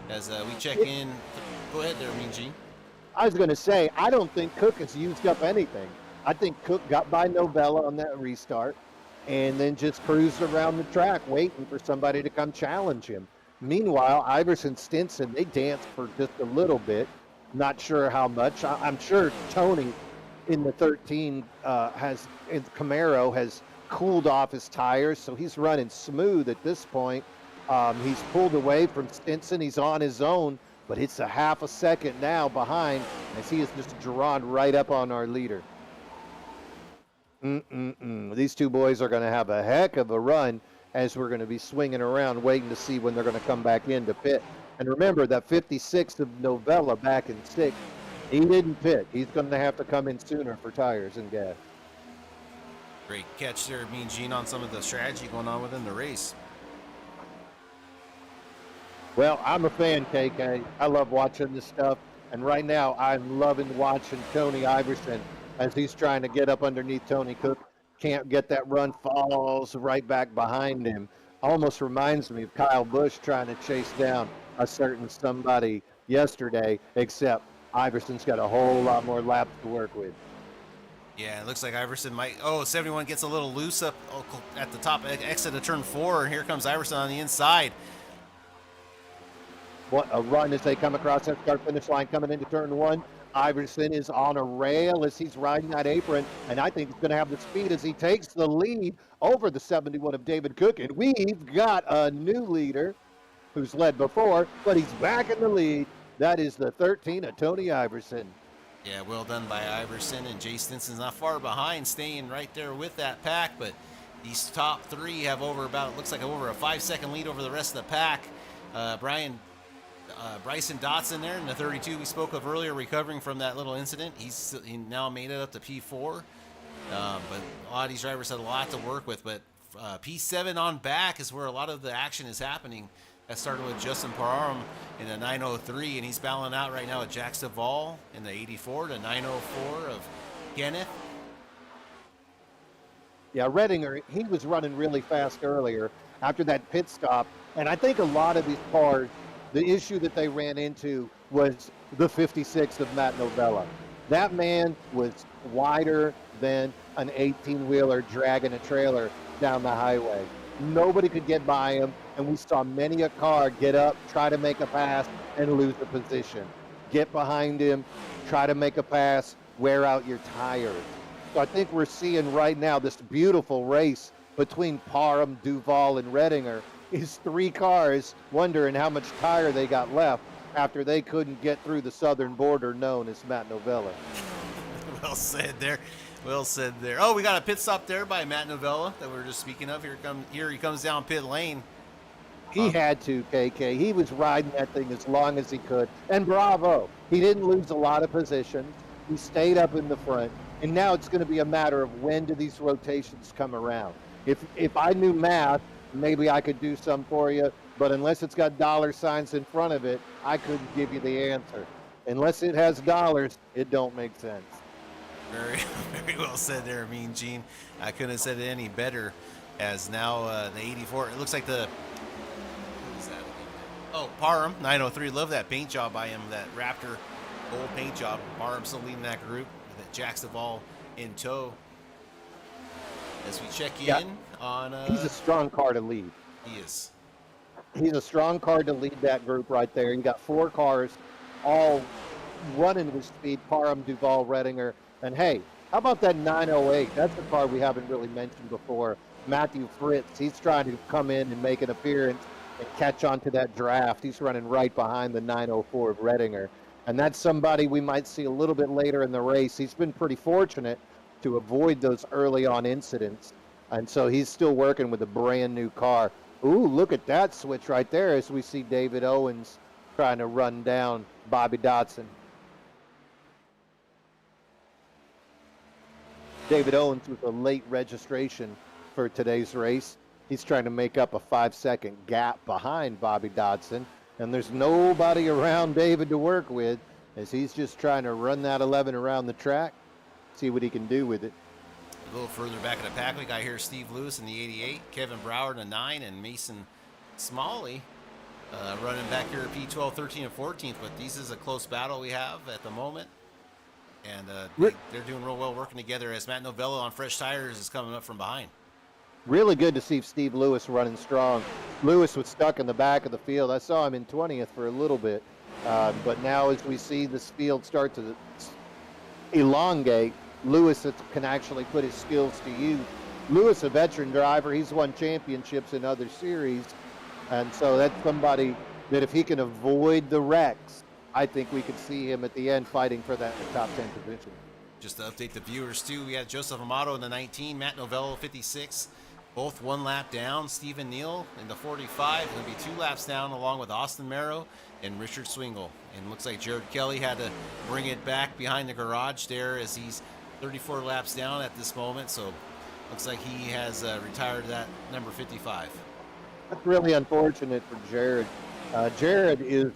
As we check in. Go ahead there, Mean Gene. I was going to say, I don't think Cook has used up anything. I think Cook got by Novella on that restart and then just cruised around the track waiting for somebody to come challenge him. Meanwhile, Iverson, Stinson, they danced for just a little bit. Not sure how much. I'm sure Tony in the 13 Camaro has cooled off his tires, so he's running smooth at this point. He's pulled away from Stinson. He's on his own, but it's a half a second now behind as he is just drawn right up on our leader. These two boys are going to have a heck of a run as we're going to be swinging around waiting to see when they're going to come back into pit. And remember that 56 of Novella back in 6th, he didn't pit. He's going to have to come in sooner for tires and gas. Great catch there, Mean Gene, on some of the strategy going on within the race. Well, I'm a fan, KK. I love watching this stuff. And right now, I'm loving watching Tony Iverson as he's trying to get up underneath Tony Cook. Can't get that run, falls right back behind him. Almost reminds me of Kyle Busch trying to chase down a certain somebody yesterday, except Iverson's got a whole lot more laps to work with. Yeah, it looks like Iverson might... Oh, 71 gets a little loose up at the top exit of turn 4, and here comes Iverson on the inside. What a run as they come across that start-finish line coming into turn 1. Iverson is on a rail as he's riding that apron, and I think he's going to have the speed as he takes the lead over the 71 of David Cook. And we've got a new leader who's led before, but he's back in the lead. That is the 13 of Tony Iverson. Yeah, well done by Iverson, and Jay Stinson's not far behind, staying right there with that pack, but these top 3 have looks like over a 5-second lead over the rest of the pack. Bryson Dotson there in the 32 we spoke of earlier, recovering from that little incident. He now made it up to P4. But a lot of these drivers had a lot to work with. But P7 on back is where a lot of the action is happening. That started with Justin Parham in the 903, and he's battling out right now with Jack Savall in the 84, the 904 of Kenneth. Yeah, Redinger, he was running really fast earlier after that pit stop. And I think a lot of these cars, the issue that they ran into was the 56 of Matt Novella. That man was wider than an 18-wheeler dragging a trailer down the highway. Nobody could get by him, and we saw many a car get up, try to make a pass, and lose the position. Get behind him, try to make a pass, wear out your tires. So I think we're seeing right now this beautiful race between Parham, Duval, and Redinger is three cars wondering how much tire they got left after they couldn't get through the southern border known as Matt Novella. Well said there. Well said there. Oh, we got a pit stop there by Matt Novella that we were just speaking of. Here he comes down pit lane. He had to, KK. He was riding that thing as long as he could. And bravo. He didn't lose a lot of positions. He stayed up in the front. And now it's going to be a matter of when do these rotations come around. If I knew math, maybe I could do some for you. But unless it's got dollar signs in front of it, I couldn't give you the answer. Unless it has dollars, it don't make sense. Very, very well said there, Mean Gene. I couldn't have said it any better. As now the 84, it looks like the. What is that? Oh, Parham 903. Love that paint job by him. That Raptor gold paint job. Parham still leading that group. That Jack Savall in tow. As we check in on. He's a strong car to lead. He is. He's a strong car to lead that group right there. You got four cars all running with speed. Parham, Duval, Redinger. And hey, how about that 908? That's a car we haven't really mentioned before. Matthew Fritz, he's trying to come in and make an appearance and catch on to that draft. He's running right behind the 904 of Redinger. And that's somebody we might see a little bit later in the race. He's been pretty fortunate to avoid those early on incidents. And so he's still working with a brand new car. Ooh, look at that switch right there as we see David Owens trying to run down Bobby Dodson. David Owens with a late registration for today's race. He's trying to make up a 5-second gap behind Bobby Dodson, and there's nobody around David to work with as he's just trying to run that 11 around the track, see what he can do with it. A little further back in the pack, we got here Steve Lewis in the 88, Kevin Broward in the 9, and Mason Smalley running back here at P12, 13, and 14th. But this is a close battle we have at the moment. And they're doing real well working together as Matt Novella on fresh tires is coming up from behind. Really good to see Steve Lewis running strong. Lewis was stuck in the back of the field. I saw him in 20th for a little bit. But now as we see this field start to elongate, Lewis can actually put his skills to use. Lewis, a veteran driver, he's won championships in other series. And so that's somebody that if he can avoid the wrecks, I think we could see him at the end fighting for that top 10 position. Just to update the viewers, too, we had Joseph Amato in the 19, Matt Novello 56, both one lap down. Stephen Neal in the 45, going to be 2 laps down, along with Austin Merrow and Richard Swingle. And looks like Jared Kelly had to bring it back behind the garage there as he's 34 laps down at this moment. So looks like he has retired that number 55. That's really unfortunate for Jared. Jared is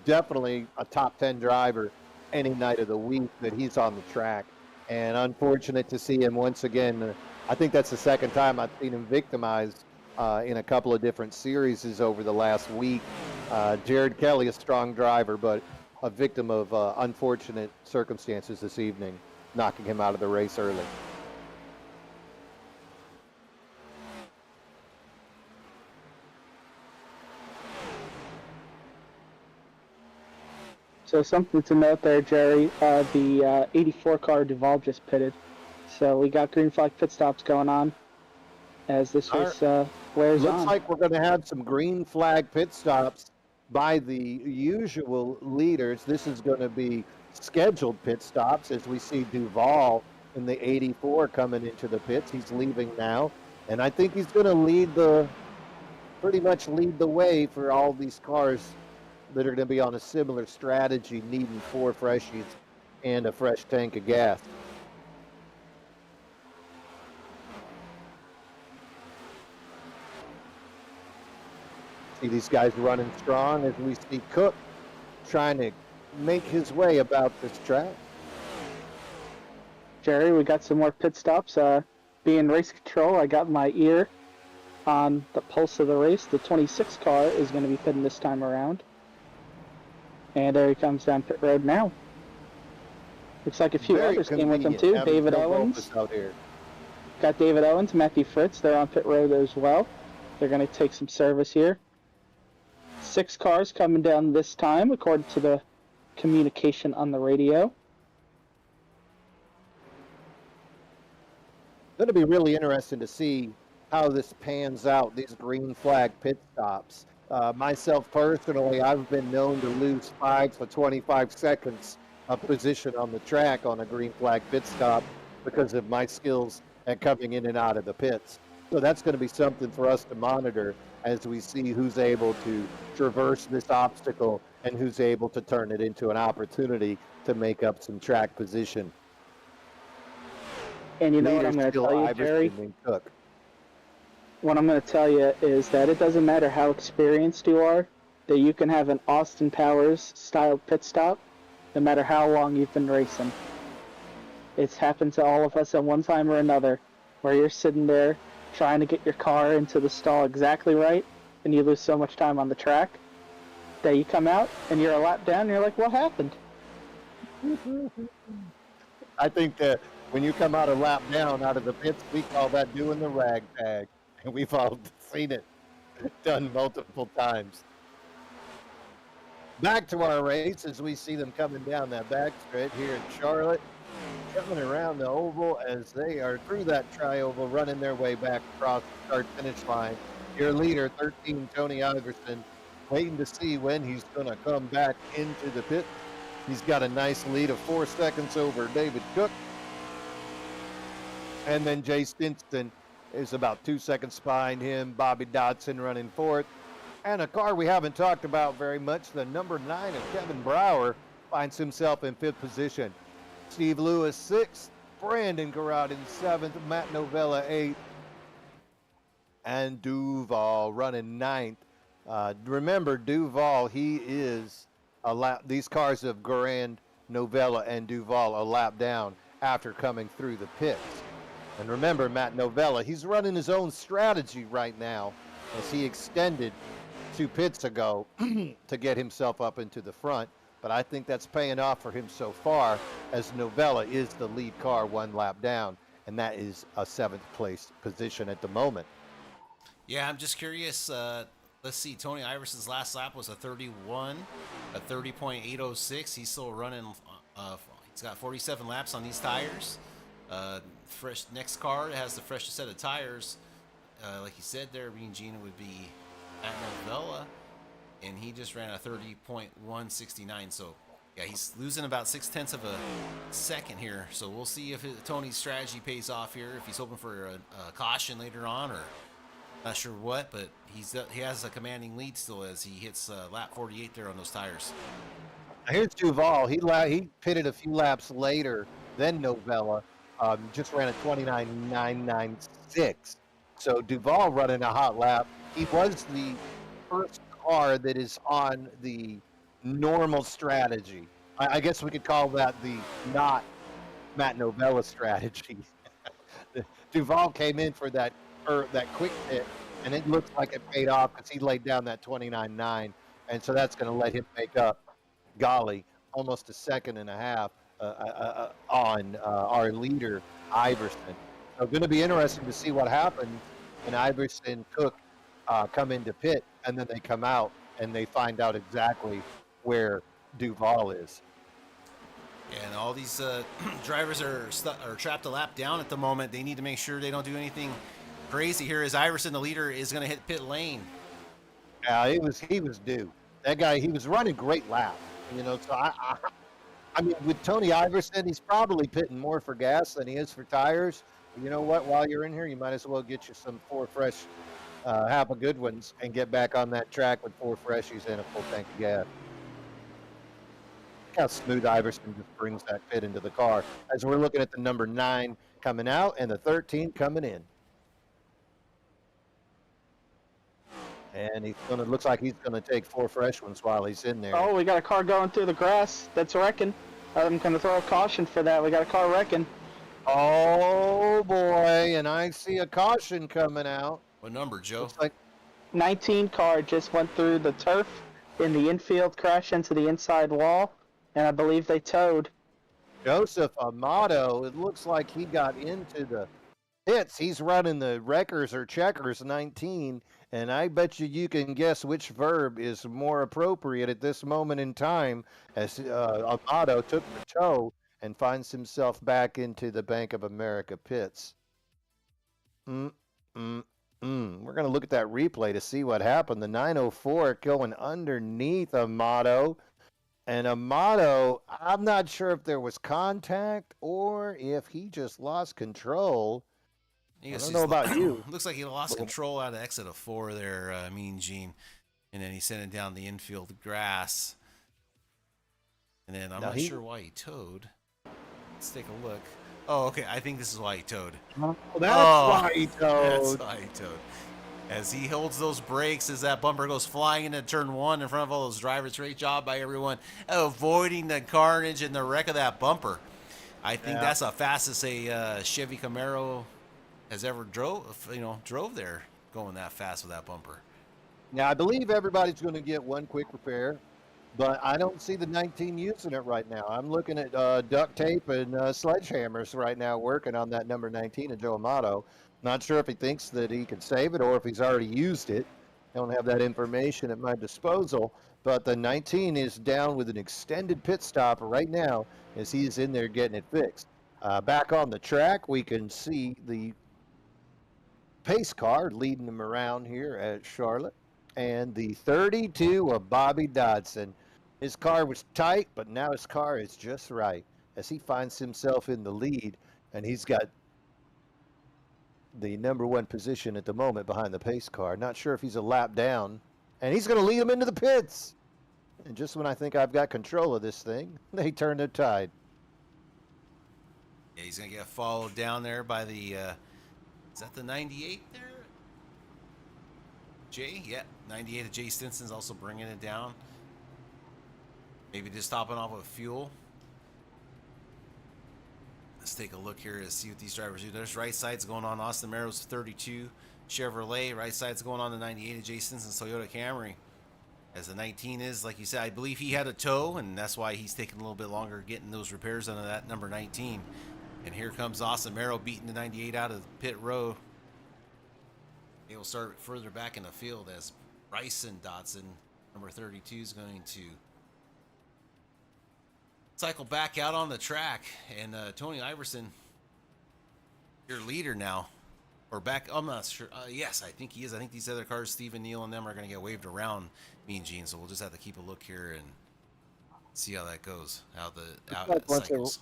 definitely a top 10 driver any night of the week that he's on the track. And unfortunate to see him once again. I think that's the second time I've seen him victimized in a couple of different series over the last week. Jared Kelly, a strong driver, but a victim of unfortunate circumstances this evening, knocking him out of the race early. So something to note there, Jerry, the 84 car Duval just pitted. So we got green flag pit stops going on as this race wears on. Looks like we're going to have some green flag pit stops by the usual leaders. This is going to be scheduled pit stops as we see Duval in the 84 coming into the pits. He's leaving now. And I think he's going to pretty much lead the way for all these cars that are going to be on a similar strategy, needing 4 freshies and a fresh tank of gas. See these guys running strong as we see Cook trying to make his way about this track. Jerry, we got some more pit stops. Being race control, I got my ear on the pulse of the race. The 26 car is going to be pitting this time around. And there he comes down pit road now. Looks like a few Very others came with him too. having David Joe Owens. Ropas out here. Got David Owens, Matthew Fritz. They're on pit road as well. They're going to take some service here. 6 cars coming down this time, according to the communication on the radio. Going to be really interesting to see how this pans out, these green flag pit stops. Myself personally, I've been known to lose 5 to 25 seconds of position on the track on a green flag pit stop because of my skills at coming in and out of the pits. So that's going to be something for us to monitor as we see who's able to traverse this obstacle and who's able to turn it into an opportunity to make up some track position. And you know what I'm going to tell you, Jerry? Cook. What I'm going to tell you is that it doesn't matter how experienced you are, that you can have an Austin Powers style pit stop, no matter how long you've been racing. It's happened to all of us at one time or another, where you're sitting there trying to get your car into the stall exactly right, and you lose so much time on the track that you come out and you're a lap down and you're like, what happened? I think that when you come out a lap down out of the pits, we call that doing the rag tag. And we've all seen it done multiple times. Back to our race as we see them coming down that back stretch here in Charlotte, coming around the oval as they are through that tri-oval, running their way back across the start-finish line. Your leader, 13, Tony Iverson, waiting to see when he's going to come back into the pit. He's got a nice lead of 4 seconds over David Cook. And then Jay Stinston is about 2 seconds behind him. Bobby Dodson running fourth. And a car we haven't talked about very much, the number 9 of Kevin Brower, finds himself in 5th position. Steve Lewis 6th, Brandon Garrott in 7th, Matt Novella 8th, and Duval running 9th. Remember, Duval, he is these cars of Grand, Novella, and Duval a lap down after coming through the pits. And remember, Matt Novella, he's running his own strategy right now as he extended 2 pits ago to get himself up into the front. But I think that's paying off for him so far, as Novella is the lead car 1 lap down, and that is a 7th place position at the moment. Yeah, I'm just curious. Let's see. Tony Iverson's last lap was a 31, a 30.806. He's still running. He's got 47 laps on these tires. Fresh next car has the freshest set of tires. Like you said there, Bean Gina would be at Novella, and he just ran a 30.169. So yeah, he's losing about 0.6 of a second here. So we'll see if Tony's strategy pays off here. If he's hoping for a caution later on, or not sure what, but he has a commanding lead still as he hits lap 48 there on those tires. Here's Duval. He pitted a few laps later than Novella. Just ran a 29.996. So Duval running a hot lap. He was the first car that is on the normal strategy. I guess we could call that the not Matt Novella strategy. Duval came in for that quick hit, and it looks like it paid off because he laid down that 29.9, and so that's going to let him make up, golly, almost a second and a half on our leader, Iverson. So going to be interesting to see what happens when Iverson, Cook come into pit, and then they come out and they find out exactly where Duval is. And all these drivers are trapped a lap down at the moment. They need to make sure they don't do anything crazy here, as Iverson, the leader, is going to hit pit lane. Yeah, he was due. That guy, he was running great laps. So I mean, with Tony Iverson, he's probably pitting more for gas than he is for tires. But you know what? While you're in here, you might as well get you some 4 fresh, half a good ones, and get back on that track with 4 freshies and a full tank of gas. Look how smooth Iverson just brings that pit into the car. As we're looking at the number 9 coming out and the 13 coming in. And looks like he's gonna take 4 fresh ones while he's in there. Oh, we got a car going through the grass. That's wrecking. I'm going to throw a caution for that. We got a car wrecking. Oh boy, and I see a caution coming out. What number, Joe? Looks like 19 car just went through the turf in the infield, crashed into the inside wall, and I believe they towed. Joseph Amato. It looks like he got into the pits. He's running the Wreckers or Checkers 19, and I bet you can guess which verb is more appropriate at this moment in time as Amato took the tow and finds himself back into the Bank of America pits. We're going to look at that replay to see what happened. The 904 going underneath Amato. And Amato, I'm not sure if there was contact or if he just lost control. I don't know about you. Looks like he lost control out of exit of 4 there, Mean Gene. And then he sent it down the infield grass. And then I'm not sure why he towed. Let's take a look. Oh, okay. I think this is why he towed. That's why he towed. That's why he towed. As he holds those brakes, as that bumper goes flying into turn 1 in front of all those drivers. Great job by everyone avoiding the carnage and the wreck of that bumper. I think that's the fastest a Chevy Camaro has ever drove there, going that fast with that bumper. Now, I believe everybody's going to get one quick repair, but I don't see the 19 using it right now. I'm looking at duct tape and sledgehammers right now working on that number 19 of Joe Amato. Not sure if he thinks that he can save it or if he's already used it. I don't have that information at my disposal, but the 19 is down with an extended pit stop right now as he's in there getting it fixed. Back on the track, we can see the pace car leading him around here at Charlotte, and the 32 of Bobby Dodson. His car was tight, but now his car is just right as he finds himself in the lead, and he's got the number 1 position at the moment behind the pace car. Not sure if he's a lap down, and he's going to lead him into the pits. And just when I think I've got control of this thing, they turn the tide. Yeah, he's going to get followed down there by the, is that the 98 there? Jay? Yeah, 98 of Jay Stinson's also bringing it down. Maybe just topping off with fuel. Let's take a look here to see what these drivers do. There's right sides going on Austin Merrill's 32 Chevrolet. Right sides going on the 98 of Jay Stinson's Toyota Camry. As the 19 is, like you said, I believe he had a tow, and that's why he's taking a little bit longer getting those repairs under that number 19. And here comes Austin Merrill beating the 98 out of pit row. They will start further back in the field as Bryson Dodson, number 32, is going to cycle back out on the track. And Tony Iverson, your leader now. Or back, I'm not sure. Yes, I think he is. I think these other cars, Stephen Neal and them, are going to get waved around Mean Gene. So we'll just have to keep a look here and see how that goes. How it cycles.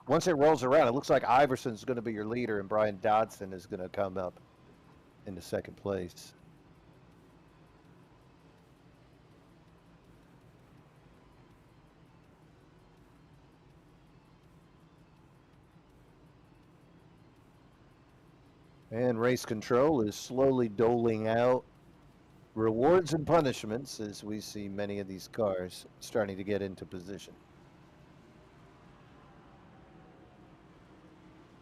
Once it rolls around, it looks like Iverson's going to be your leader, and Brian Dodson is going to come up into second place. And race control is slowly doling out rewards and punishments as we see many of these cars starting to get into position.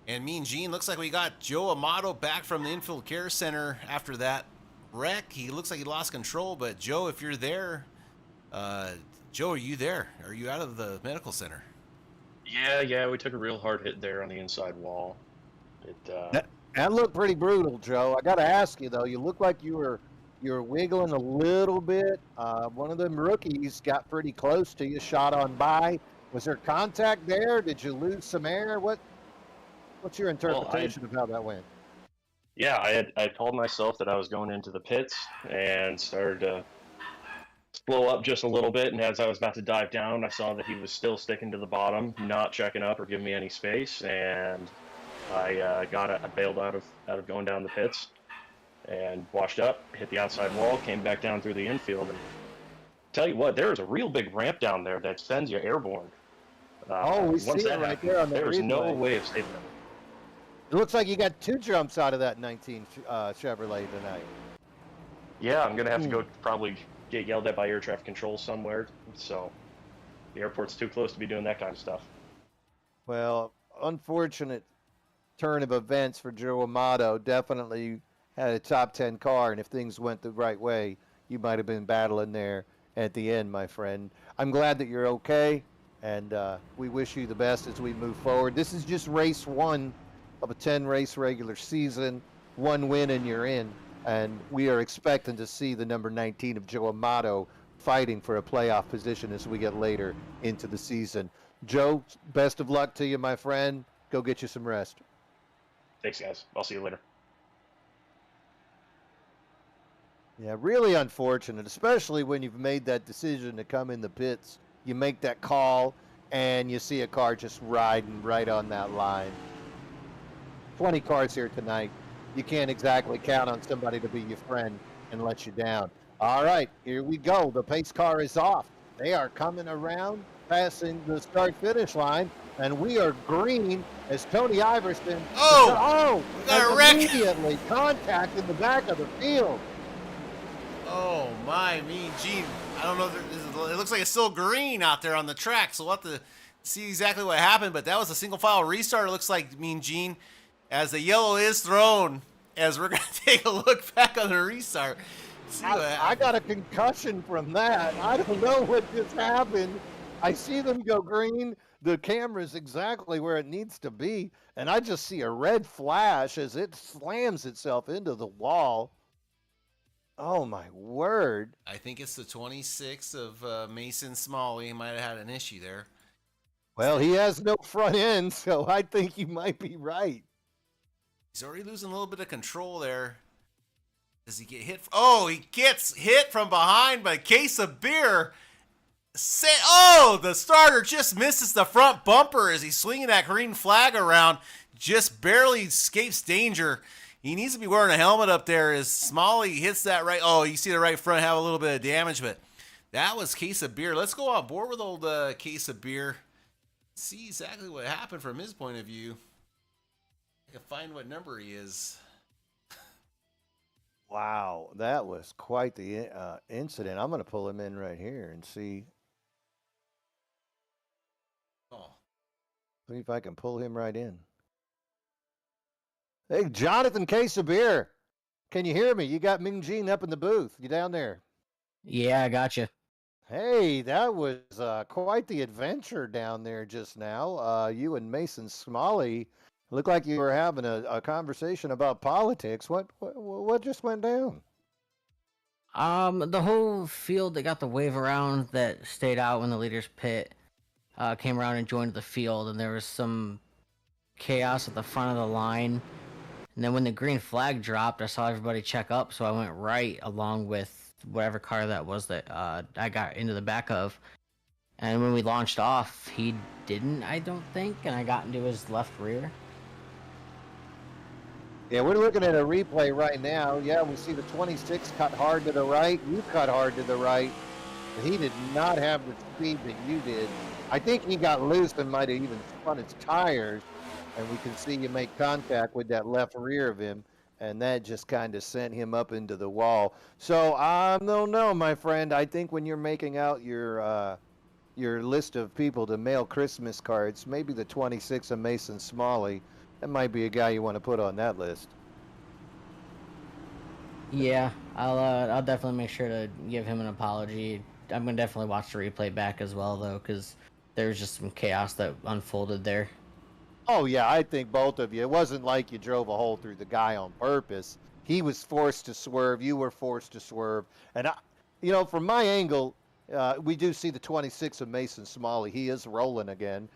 And Mean Gene, looks like we got Joe Amato back from the infield care center after that wreck. He looks like he lost control, but Joe, if you're there, Joe, are you there? Are you out of the medical center? Yeah, we took a real hard hit there on the inside wall. That looked pretty brutal, Joe. I got to ask you though. You look like you were wiggling a little bit. One of them rookies got pretty close to you, shot on by. Was there contact there? Did you lose some air? What's your interpretation of how that went? Yeah, I told myself that I was going into the pits and started to slow up just a little bit. And as I was about to dive down, I saw that he was still sticking to the bottom, not checking up or giving me any space. And I bailed out of going down the pits and washed up, hit the outside wall, came back down through the infield. And tell you what, there is a real big ramp down there that sends you airborne. We see it right there on the There's replay. no way of saving them. It looks like you got 2 jumps out of that 19 Chevrolet tonight. Yeah, I'm gonna have to go probably get yelled at by air traffic control somewhere. So the airport's too close to be doing that kind of stuff. Well, unfortunate turn of events for Joe Amato. Definitely had a top 10 car, and if things went the right way, you might have been battling there at the end, my friend. I'm glad that you're okay, and we wish you the best as we move forward. This is just race one of a 10 race regular season. One win and you're in, and we are expecting to see the number 19 of Joe Amato fighting for a playoff position as we get later into the season. Joe, best of luck to you, my friend. Go get you some rest. Thanks, guys. I'll see you later. Yeah, really unfortunate, especially when you've made that decision to come in the pits. You make that call, and you see a car just riding right on that line. 20 cars here tonight. You can't exactly count on somebody to be your friend and let you down. All right, here we go. The pace car is off. They are coming around, passing the start-finish line, and we are green as Tony Iverson. We got a wreck. Immediately contact in the back of the field. Oh my, Mean Gene. I don't know. It looks like it's still green out there on the track, so we'll have to see exactly what happened. But that was a single file restart. It looks like, Mean Gene, as the yellow is thrown, as we're going to take a look back on the restart. I got a concussion from that. I don't know what just happened. I see them go green. The camera's exactly where it needs to be. And I just see a red flash as it slams itself into the wall. Oh, my word. I think it's the 26 of Mason Smalley. He might have had an issue there. Well, he has no front end, so I think you might be right. He's already losing a little bit of control there. Does he get hit? Oh, he gets hit from behind by a case of beer. The starter just misses the front bumper as he's swinging that green flag around. Just barely escapes danger. He needs to be wearing a helmet up there as Smalley hits that right. Oh, you see the right front have a little bit of damage, but that was Case of Beer. Let's go on board with old Case of Beer. See exactly what happened from his point of view. I can find what number he is. Wow, that was quite the incident. I'm going to pull him in right here and see if I can pull him right in. Hey, Jonathan Case of Beer, can you hear me? You got Ming Jean up in the booth. You down there? Yeah, I got you. Hey, that was quite the adventure down there just now. You and Mason Smalley looked like you were having a conversation about politics. What just went down? The whole field that got the wave around that stayed out when the leaders pit came around and joined the field, and there was some chaos at the front of the line. And then when the green flag dropped, I saw everybody check up, so I went right along with whatever car that was that I got into the back of. And when we launched off, he didn't, I don't think, and I got into his left rear. Yeah, we're looking at a replay right now. Yeah, we see the 26 cut hard to the right. You cut hard to the right. But he did not have the speed that you did. I think he got loose and might have even spun his tires. And we can see you make contact with that left rear of him. And that just kind of sent him up into the wall. So I don't know, my friend. I think when you're making out your list of people to mail Christmas cards, maybe the 26 of Mason Smalley, that might be a guy you want to put on that list. Yeah, I'll definitely make sure to give him an apology. I'm gonna definitely watch the replay back as well, though, because there was just some chaos that unfolded there. Oh, yeah, I think both of you. It wasn't like you drove a hole through the guy on purpose. He was forced to swerve. You were forced to swerve. And, from my angle, we do see the 26 of Mason Smalley. He is rolling again.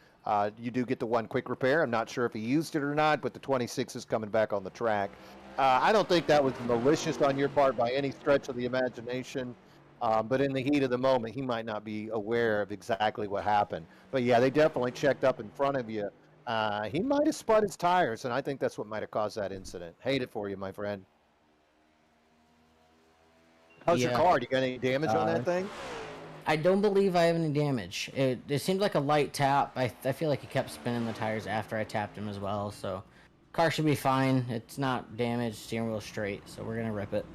You do get the one quick repair. I'm not sure if he used it or not, but the 26 is coming back on the track. I don't think that was malicious on your part by any stretch of the imagination. But in the heat of the moment, he might not be aware of exactly what happened. But, yeah, they definitely checked up in front of you. He might have spun his tires, and I think that's what might have caused that incident. Hate it for you, my friend. How's your car? Do you got any damage on that thing? I don't believe I have any damage. It seemed like a light tap. I feel like he kept spinning the tires after I tapped him as well, so car should be fine. It's not damaged, steering wheel straight, so we're gonna rip it.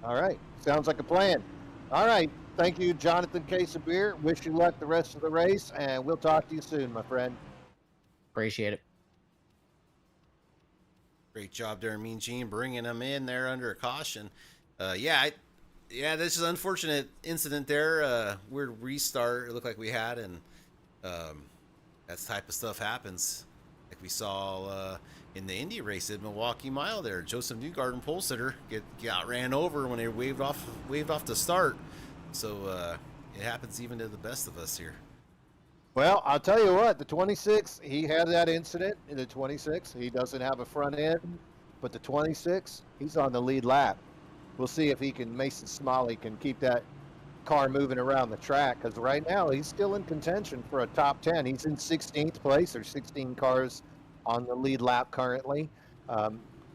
All right. Sounds like a plan. All right. Thank you, Jonathan Case of Beer. Wish you luck the rest of the race, and we'll talk to you soon, my friend. Appreciate it. Great job there, Mean Gene, bringing him in there under caution. This is an unfortunate incident there. Weird restart it looked like we had, and that type of stuff happens. Like we saw in the Indy race at Milwaukee Mile there. Joseph Newgarden, pole sitter, got ran over when they waved off the start. So it happens even to the best of us here. Well, I'll tell you what, the 26, he had that incident in the 26. He doesn't have a front end, but the 26, he's on the lead lap. We'll see if Mason Smalley can keep that car moving around the track, because right now he's still in contention for a top 10. He's in 16th place. There's 16 cars on the lead lap currently.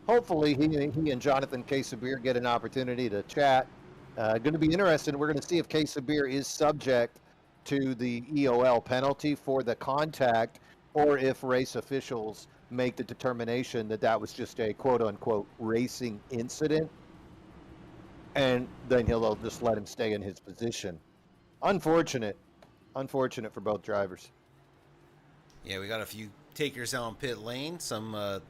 Hopefully he and Jonathan Case of Beer get an opportunity to chat. Going to be interesting. We're going to see if Case of Beer is subject to the EOL penalty for the contact, or if race officials make the determination that that was just a quote-unquote racing incident, and then they'll just let him stay in his position. Unfortunate for both drivers. Yeah, we got a few takers out on pit lane, some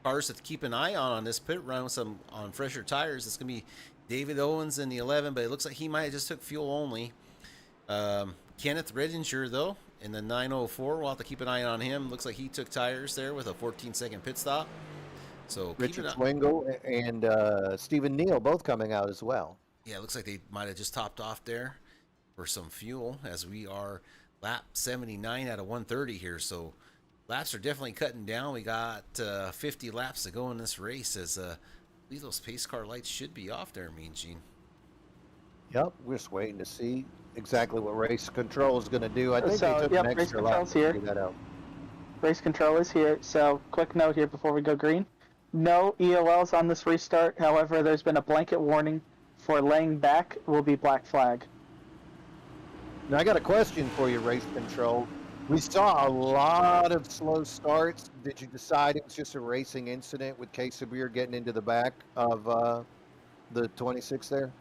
cars to keep an eye on this pit run, some on fresher tires. It's going to be David Owens in the 11, but it looks like he might have just took fuel only. Kenneth Redinger, though, in the 904. We'll have to keep an eye on him. Looks like he took tires there with a 14-second pit stop. So Richard Swingle and Stephen Neal both coming out as well. Yeah, it looks like they might have just topped off there for some fuel, as we are lap 79 out of 130 here. So laps are definitely cutting down. We got 50 laps to go in this race, as I believe those pace car lights should be off there, Mean Gene. Yep, we're just waiting to see exactly what race control is going to do. I think So, they took yep, an race extra lap control's to here. figure that out. Race control is here. So, quick note here before we go green. No EOLs on this restart. However, there's been a blanket warning for laying back will be black flag. Now, I got a question for you, race control. We saw a lot of slow starts. Did you decide it was just a racing incident with Case of Beer getting into the back of the 26 there?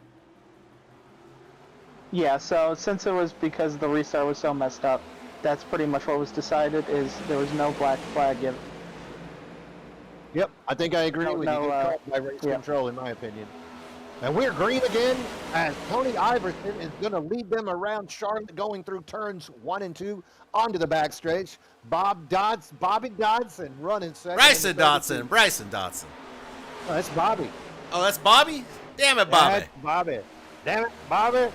Yeah, so since it was because the restart was so messed up, that's pretty much what was decided, is there was no black flag given. Yep, I think I agree with you. Good call by race control, in my opinion. And we're green again, as Tony Iverson is going to lead them around Charlotte, going through turns 1 and 2 onto the backstretch. Bobby Dodson running second. Bryson Dodson. Oh, that's Bobby. Oh, that's Bobby? Damn it, Bobby. That's Bobby. Damn it, Bobby.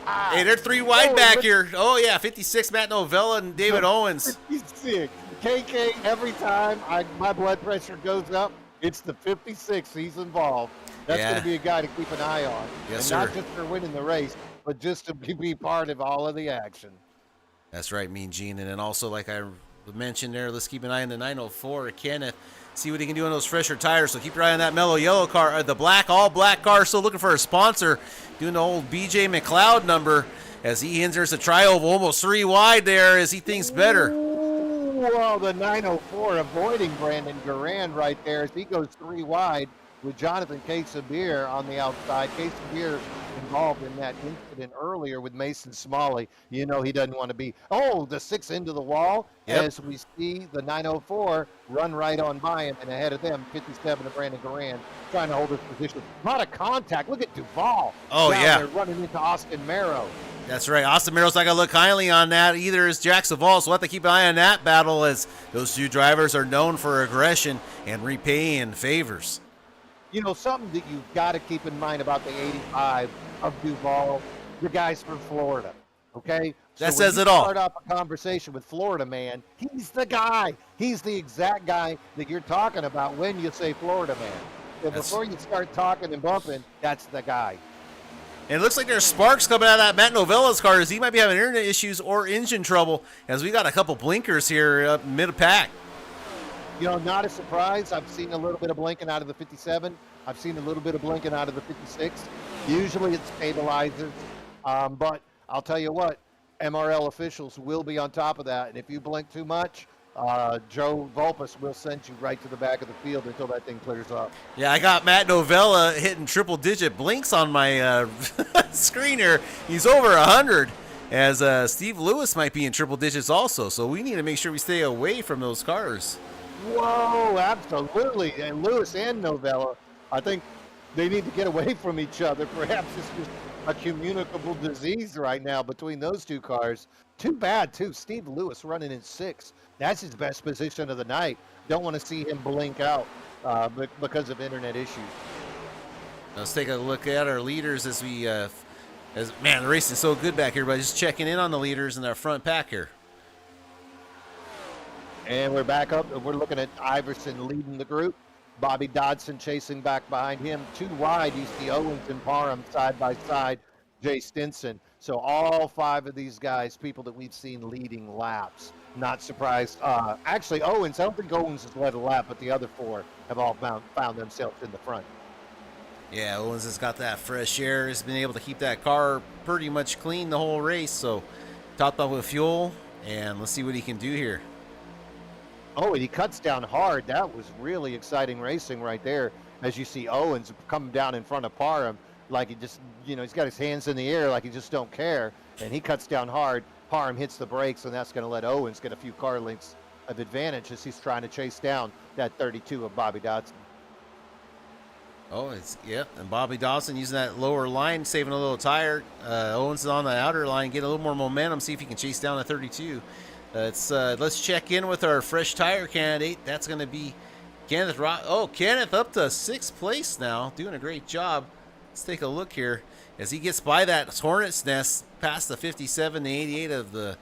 Hey, they're 3 wide back here. Oh, yeah, 56, Matt Novella and David Owens. 56. KK, every time my blood pressure goes up, it's the 56 he's involved. That's going to be a guy to keep an eye on. Yes, and sir. Not just for winning the race, but just to be part of all of the action. That's right, Mean Gene. And then also, like I mentioned there, let's keep an eye on the 904, Kenneth. See what he can do on those fresher tires. So keep your eye on that mellow yellow car, the all black car. Still looking for a sponsor. Doing the old BJ McLeod number as he enters a trial of almost 3 wide there as he thinks better. Well, the 904 avoiding Brandon Garand right there as he goes 3 wide with Jonathan Case of Beer on the outside. Case of Beer involved in that incident earlier with Mason Smalley. You know he doesn't want to be, the 6 into the wall. Yep. As we see the 904 run right on by him, and ahead of them, 57 of Brandon Garand trying to hold his position. A lot of contact. Look at Duvall. Oh, down yeah. there running into Austin Merrow. That's right. Austin Merrill's not going to look kindly on that. Either is Jack Savall, so we'll have to keep an eye on that battle, as those 2 drivers are known for aggression and repaying favors. You know, something that you've got to keep in mind about the 85 of Duvall, the guy's from Florida, okay? That So says when it you all. Start off a conversation with Florida man, he's the guy. He's the exact guy that you're talking about when you say Florida man. So before you start talking and bumping, that's the guy. And it looks like there's sparks coming out of that Matt Novella's car, as he might be having internet issues or engine trouble, as we got a couple blinkers here up mid-pack. You know, not a surprise. I've seen a little bit of blinking out of the 57. I've seen a little bit of blinking out of the 56. Usually it stabilizes. But I'll tell you what, MRL officials will be on top of that. And if you blink too much, Joe Volpus will send you right to the back of the field until that thing clears up. Yeah, I got Matt Novella hitting triple-digit blinks on my screen here. He's over 100, as Steve Lewis might be in triple digits also. So we need to make sure we stay away from those cars. Whoa, absolutely. And Lewis and Novella, I think they need to get away from each other. Perhaps it's just a communicable disease right now between those two cars. Too bad, too. Steve Lewis running in 6th. That's his best position of the night. Don't want to see him blink out because of internet issues. Let's take a look at our leaders as we, man, the racing's so good back here, but just checking in on the leaders in our front pack here. And we're back up. We're looking at Iverson leading the group. Bobby Dodson chasing back behind him. 2 wide, you see Owens and Parham side by side. Jay Stinson. So all 5 of these guys, people that we've seen leading laps. Not surprised. Actually, Owens, I don't think Owens has led a lap, but the other 4 have all found themselves in the front. Yeah, Owens has got that fresh air. He's been able to keep that car pretty much clean the whole race. So topped off with fuel, and let's see what he can do here. Oh, and he cuts down hard. That was really exciting racing right there. As you see Owens coming down in front of Parham, like he just, he's got his hands in the air like he just don't care. And he cuts down hard. Parham hits the brakes, and that's going to let Owens get a few car lengths of advantage as he's trying to chase down that 32 of Bobby Dodson. Oh, and Bobby Dawson using that lower line, saving a little tire. Owens is on the outer line, get a little more momentum, see if he can chase down a 32. Let's check in with our fresh tire candidate. That's going to be Kenneth Rock. Oh, Kenneth up to 6th place now, doing a great job. Let's take a look here as he gets by that Hornet's Nest, past the 57 to 88 of the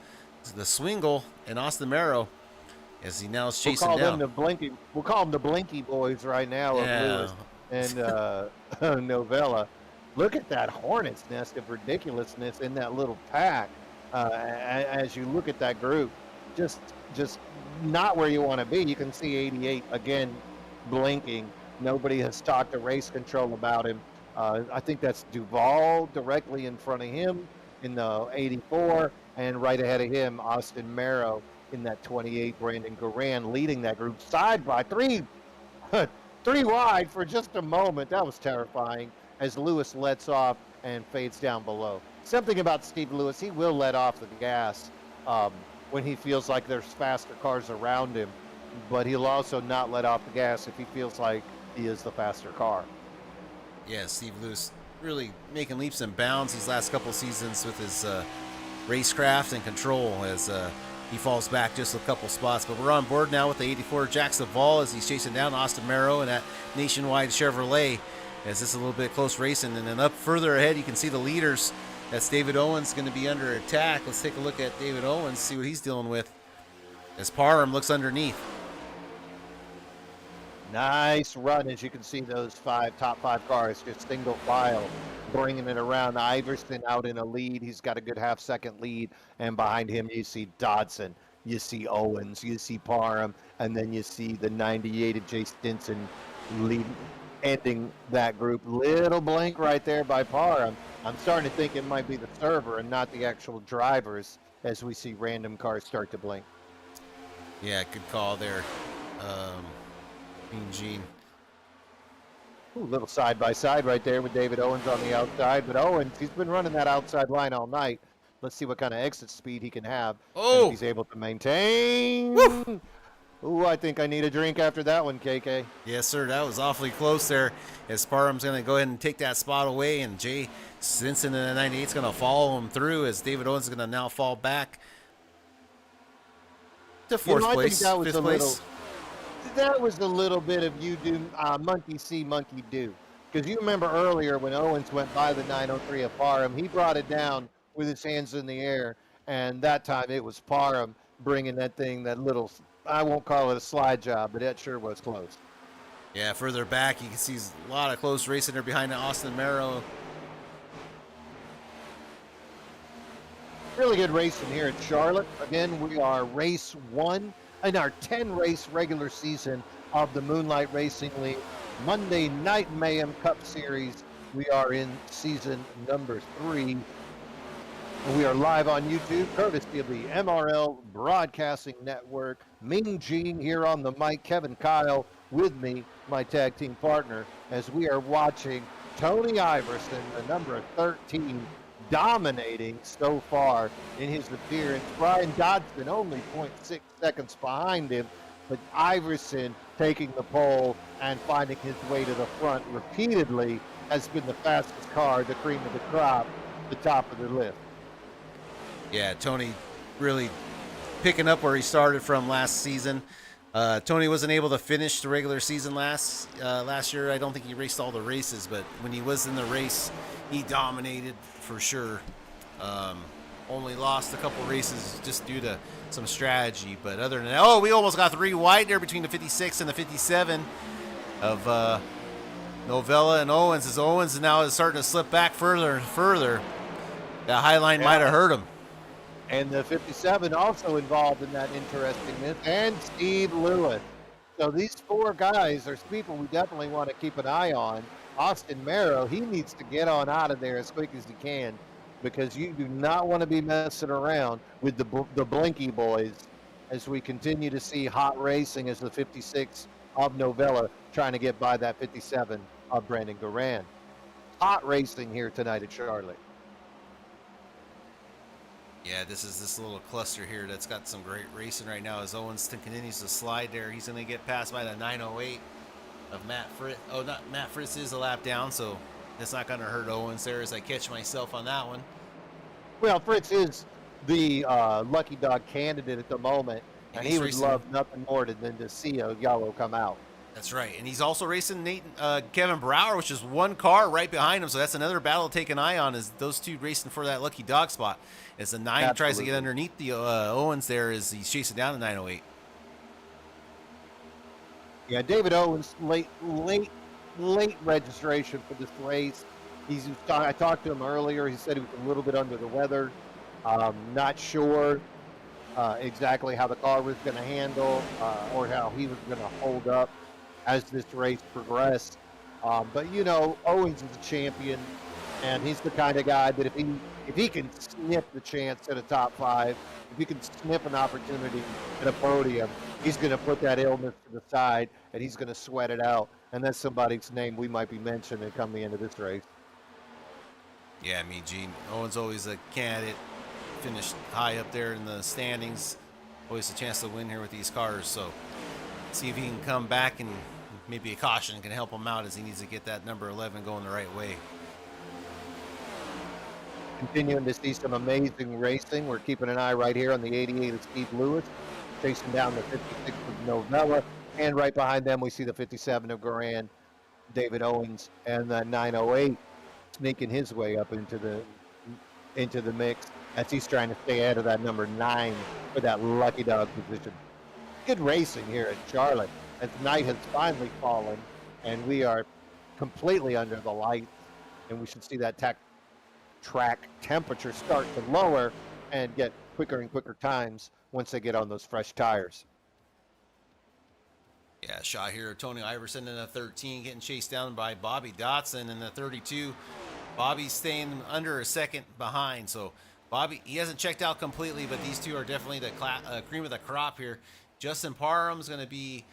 Swingle and Austin Merrow, as he now is chasing down. We'll call them the Blinky boys right now of Lewis and Novella. Look at that Hornet's Nest of ridiculousness in that little pack. As you look at that group, just not where you want to be. You can see 88 again blinking. Nobody has talked to race control about him. I think that's Duval directly in front of him in the 84, and right ahead of him, Austin Merrow in that 28. Brandon Garan leading that group side by 3 wide for just a moment. That was terrifying as Lewis lets off and fades down below. Something about Steve Lewis, he will let off the gas when he feels like there's faster cars around him, but he'll also not let off the gas if he feels like he is the faster car. Yeah, Steve Lewis really making leaps and bounds these last couple seasons with his racecraft and control as he falls back just a couple spots. But we're on board now with the 84 Jackson Vall as he's chasing down Austin Merrow and that Nationwide Chevrolet, as this is a little bit close racing. And then up further ahead, you can see the leaders. That's David Owens going to be under attack. Let's take a look at David Owens, see what he's dealing with as Parham looks underneath. Nice run, as you can see those top five cars just single file bringing it around. Iverson out in a lead. He's got a good half-second lead, and behind him you see Dodson, you see Owens, you see Parham, and then you see the 98 of Jay Stinson ending that group. Little blink right there by Parham. I'm starting to think it might be the server and not the actual drivers as we see random cars start to blink. Yeah, good call there. Mean Gene. Ooh, little side-by-side right there with David Owens on the outside. But Owens, he's been running that outside line all night. Let's see what kind of exit speed he can have. Oh! If he's able to maintain. Woo! Ooh, I think I need a drink after that one, KK. Yes, sir. That was awfully close there. As Parham's going to go ahead and take that spot away, and Jay Stinson in the 98 is going to follow him through as David Owens is going to now fall back to fourth place, fifth place. That was a little bit of you do monkey see, monkey do. Because you remember earlier when Owens went by the 903 of Parham, he brought it down with his hands in the air, and that time it was Parham bringing that thing, that little, I won't call it a slide job, but that sure was close. Yeah, further back, you can see a lot of close racing there behind Austin Merrow. Really good racing here at Charlotte. Again, we are race 1 in our 10-race regular season of the Moonlight Racing League Monday Night Mayhem Cup Series. We are in season number 3. And we are live on YouTube, courtesy of the MRL Broadcasting Network. Ming Gene here on the mic, Kevin Kyle with me, my tag team partner, as we are watching Tony Iverson, the number 13, dominating so far in his appearance. Brian Dodson only 0.6 seconds behind him, but Iverson taking the pole and finding his way to the front repeatedly has been the fastest car, the cream of the crop, the top of the list. Yeah, Tony really picking up where he started from last season. Tony wasn't able to finish the regular season last year. I don't think he raced all the races, but when he was in the race, he dominated for sure. Only lost a couple races just due to some strategy, but other than that, we almost got 3 wide there between the 56 and the 57 of Novella and Owens. As Owens now is starting to slip back further and further. That high line might have hurt him. And the 57 also involved in that interesting miss, and Steve Lewis. So these 4 guys are people we definitely want to keep an eye on. Austin Merrow, he needs to get on out of there as quick as he can, because you do not want to be messing around with the Blinky boys as we continue to see hot racing as the 56 of Novella trying to get by that 57 of Brandon Garan. Hot racing here tonight at Charlotte. Yeah, this is this little cluster here that's got some great racing right now as Owens continues to slide there. He's going to get passed by the 908 of Matt Fritz. Oh, not Matt Fritz is a lap down, so it's not going to hurt Owens there as I catch myself on that one. Well, Fritz is the lucky dog candidate at the moment, and he would love nothing more than to see a yellow come out. That's right, and he's also racing Kevin Brower, which is 1 car right behind him, so that's another battle to take an eye on, is those 2 racing for that lucky dog spot. As the 9 tries to get underneath the Owens there as he's chasing down the 908. Yeah, David Owens, late registration for this race. I talked to him earlier. He said he was a little bit under the weather. Not sure exactly how the car was going to handle or how he was going to hold up as this race progressed. But, you know, Owens is a champion, and he's the kind of guy that if he can sniff the chance at a top 5, if he can sniff an opportunity at a podium, he's going to put that illness to the side, and he's going to sweat it out. And that's somebody's name we might be mentioning come the end of this race. Yeah, me, Gene. Owens always a candidate. Finished high up there in the standings. Always a chance to win here with these cars. So see if he can come back, and maybe a caution can help him out as he needs to get that number 11 going the right way. Continuing to see some amazing racing. We're keeping an eye right here on the 88 of Steve Lewis, chasing down the 56 of Novella, and right behind them we see the 57 of Garan, David Owens, and the 908 sneaking his way up into the mix as he's trying to stay ahead of that number 9 for that lucky dog position. Good racing here at Charlotte as night has finally fallen, and we are completely under the lights, and we should see that track temperature start to lower and get quicker and quicker times once they get on those fresh tires. Yeah, shot here, Tony Iverson in the 13 getting chased down by Bobby Dotson in the 32. Bobby's staying under a second behind, so Bobby, he hasn't checked out completely, but these 2 are definitely the cream of the crop here. Justin Parham's going to be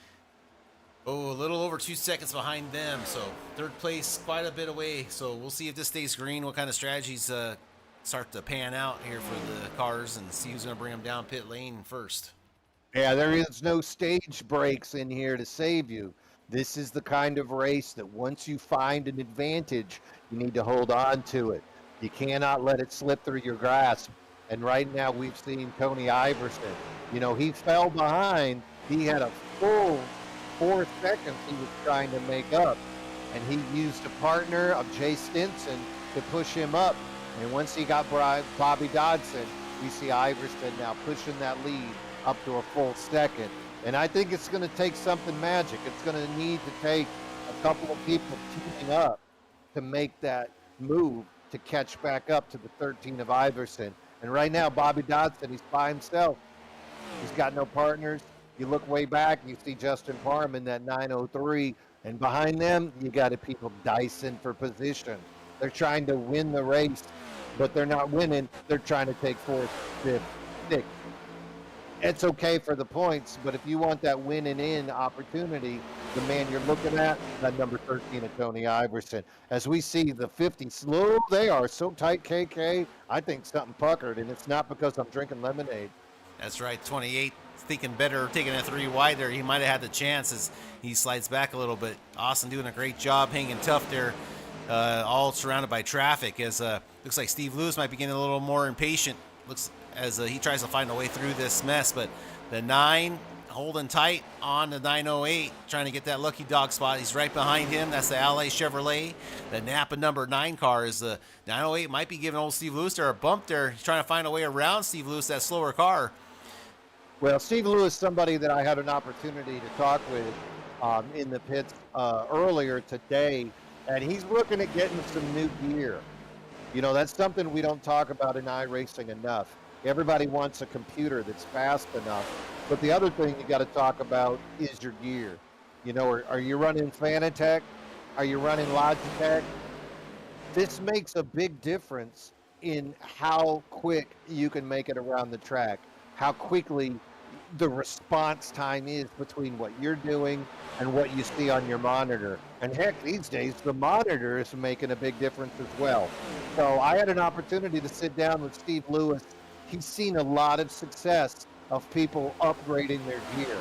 a little over 2 seconds behind them, so 3rd place quite a bit away. So we'll see if this stays green, what kind of strategies start to pan out here for the cars, and see who's going to bring them down pit lane first. Yeah, there is no stage breaks in here to save you. This is the kind of race that once you find an advantage, you need to hold on to it. You cannot let it slip through your grasp. And right now we've seen Tony Iverson. You know, he fell behind. He had a full 4 seconds he was trying to make up. And he used a partner of Jay Stinson to push him up. And once he got Bobby Dodson, we see Iverson now pushing that lead up to a full second. And I think it's going to take something magic. It's going to need to take a couple of people teaming up to make that move to catch back up to the 13 of Iverson. And right now, Bobby Dodson, he's by himself. He's got no partners. You look way back, you see Justin Parham in that 903. And behind them, you got people dicing for position. They're trying to win the race but they're not winning. They're trying to take fourth, fifth, sixth. It's okay for the points, but if you want that win and in opportunity, the man you're looking at, that number 13 of Tony Iverson. As we see the 50 slow, they are so tight, KK. I think something puckered, and it's not because I'm drinking lemonade. That's right, 28 thinking better, taking a 3 wide there. He might have had the chance as he slides back a little bit. Austin doing a great job hanging tough there, all surrounded by traffic. As looks like Steve Lewis might be getting a little more impatient. Looks as he tries to find a way through this mess, but the 9 holding tight on the 908, trying to get that lucky dog spot. He's right behind him. That's the LA Chevrolet. The Napa number 9 car is the 908. Might be giving old Steve Lewis there a bump there. He's trying to find a way around Steve Lewis, that slower car. Well, Steve Lewis, somebody that I had an opportunity to talk with in the pits earlier today, and he's looking at getting some new gear. You know, that's something we don't talk about in iRacing enough. Everybody wants a computer that's fast enough. But the other thing you got to talk about is your gear. You know, are you running Fanatec? Are you running Logitech? This makes a big difference in how quick you can make it around the track, how quickly the response time is between what you're doing and what you see on your monitor. And heck, these days, the monitor is making a big difference as well. So I had an opportunity to sit down with Steve Lewis. He's seen a lot of success of people upgrading their gear.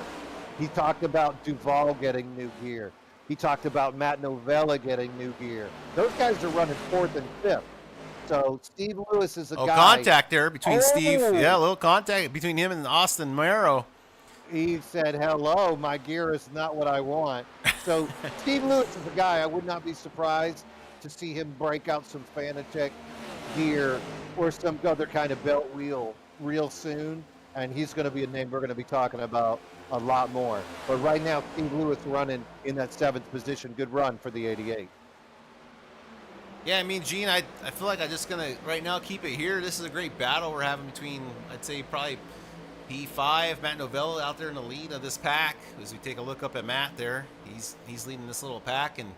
He talked about Duval getting new gear. He talked about Matt Novella getting new gear. Those guys are running 4th and 5th. So Steve Lewis is a guy. Contact there between Steve. Yeah, a little contact between him and Austin Marrow. He said, hello, my gear is not what I want. So Steve Lewis is a guy I would not be surprised to see him break out some Fanatec gear or some other kind of belt wheel real soon. And he's going to be a name we're going to be talking about a lot more. But right now, Steve Lewis running in that 7th position. Good run for the 88. Yeah, I mean, Gene, I feel like I'm just going to, right now, keep it here. This is a great battle we're having between, I'd say, probably P5, Matt Novella out there in the lead of this pack. As we take a look up at Matt there, he's leading this little pack. And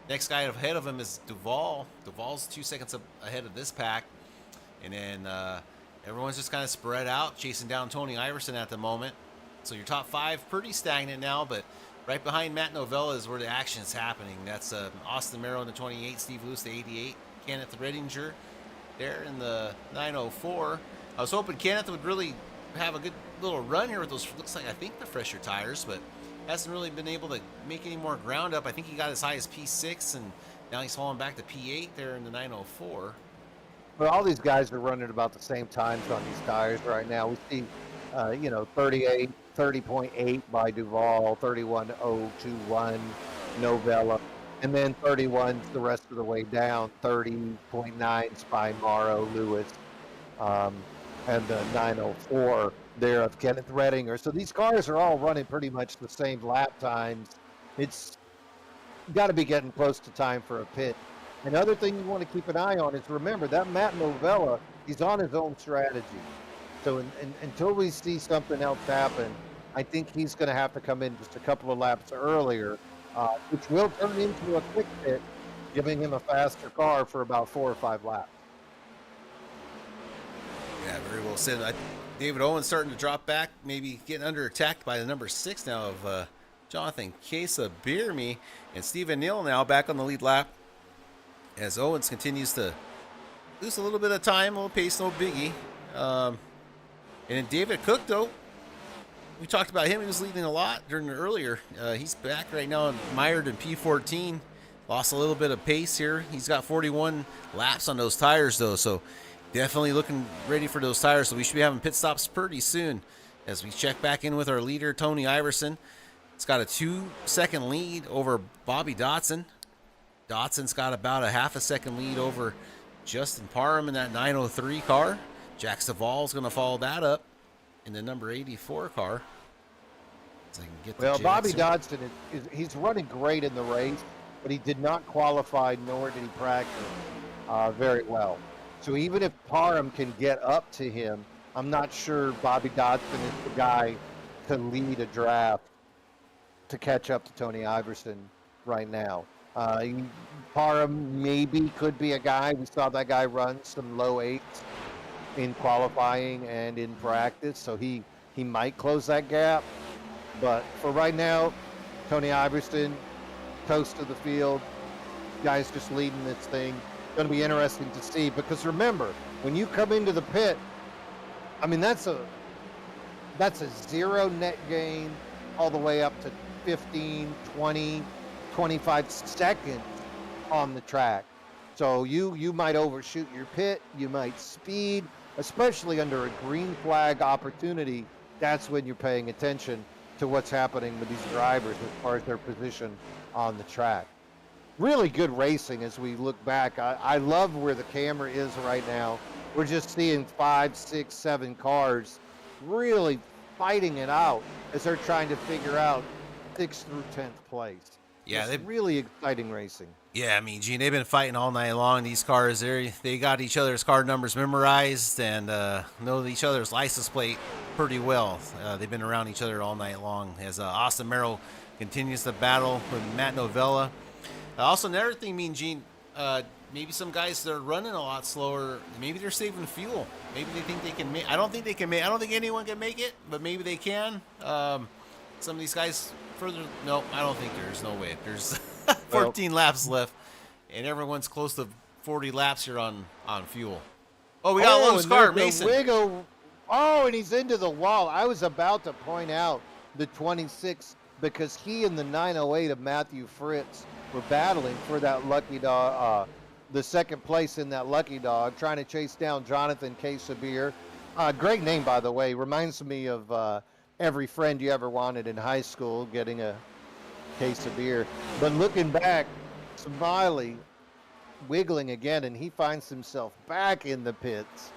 next guy ahead of him is Duval. Duval's 2 seconds ahead of this pack. And then everyone's just kind of spread out, chasing down Tony Iverson at the moment. So your top 5 pretty stagnant now, but right behind Matt Novella is where the action is happening. That's Austin Marrow in the 28, Steve Lewis the 88, Kenneth Redinger there in the 904. I was hoping Kenneth would really have a good little run here with those, looks like, I think, the fresher tires, but hasn't really been able to make any more ground up. I think he got as high as P6, and now he's falling back to P8 there in the 904. But all these guys are running about the same times on these tires right now. We see, 30.8 by Duval, 31.021 Novella, and then 31s the rest of the way down, 30.9s by Morrow, Lewis, and the 904 there of Kenneth Redinger. So these cars are all running pretty much the same lap times. It's got to be getting close to time for a pit. Another thing you want to keep an eye on is, remember, that Matt Novella, he's on his own strategy. So until we see something else happen, I think he's going to have to come in just a couple of laps earlier, which will turn into a quick pit, giving him a faster car for about 4 or 5 laps. Yeah, very well said. David Owen starting to drop back, maybe getting under attack by the number 6 now of Jonathan Casa Beerme, and Stephen Neal now back on the lead lap as Owens continues to lose a little bit of time, a little pace, no biggie. And then David Cook, though, we talked about him. He was leading a lot during the earlier. He's back right now, mired in P14. Lost a little bit of pace here. He's got 41 laps on those tires, though, so definitely looking ready for those tires. So we should be having pit stops pretty soon as we check back in with our leader, Tony Iverson. It's got a 2-second lead over Bobby Dotson. Dotson's got about a half a second lead over Justin Parham in that 903 car. Jack Saval's going to follow that up in the number 84 car. So I can get well, Bobby Dodson, he's running great in the race, but he did not qualify, nor did he practice very well. So even if Parham can get up to him, I'm not sure Bobby Dodson is the guy to lead a draft to catch up to Tony Iverson right now. He- Parham maybe could be a guy. We saw that guy run some low eights in qualifying and in practice, so he might close that gap. But for right now, Tony Iverson, toast of the field, guys just leading this thing. Going to be interesting to see because remember, when you come into the pit, I mean that's a zero net gain all the way up to 15, 20, 25 seconds on the track. So you might overshoot your pit, you might speed, especially under a green flag opportunity. That's when you're paying attention to what's happening with these drivers as far as their position on the track. Really good racing as we look back. I love where the camera is right now. We're just seeing 5, 6, 7 cars really fighting it out as they're trying to figure out 6th through 10th place. Yeah, it's really exciting racing. Yeah, I mean, Gene, they've been fighting all night long. These cars, they got each other's car numbers memorized and know each other's license plate pretty well. They've been around each other all night long as Austin Merrill continues the battle with Matt Novella. Also, another thing, Mean Gene, maybe some guys that are running a lot slower, maybe they're saving fuel. Maybe they think they can make. I don't think they can make. I don't think anyone can make it, but maybe they can. Some of these guys further. No, I don't think there's no way. There's 14 laps left, and everyone's close to 40 laps here on fuel. Oh, we got a low car, Mason. Wiggle. Oh, and he's into the wall. I was about to point out the 26 because he and the 908 of Matthew Fritz were battling for that lucky dog, the second place in that lucky dog, trying to chase down Jonathan Quesabir. Great name, by the way. Reminds me of every friend you ever wanted in high school getting a case of beer. But looking back, Smiley wiggling again, and he finds himself back in the pits.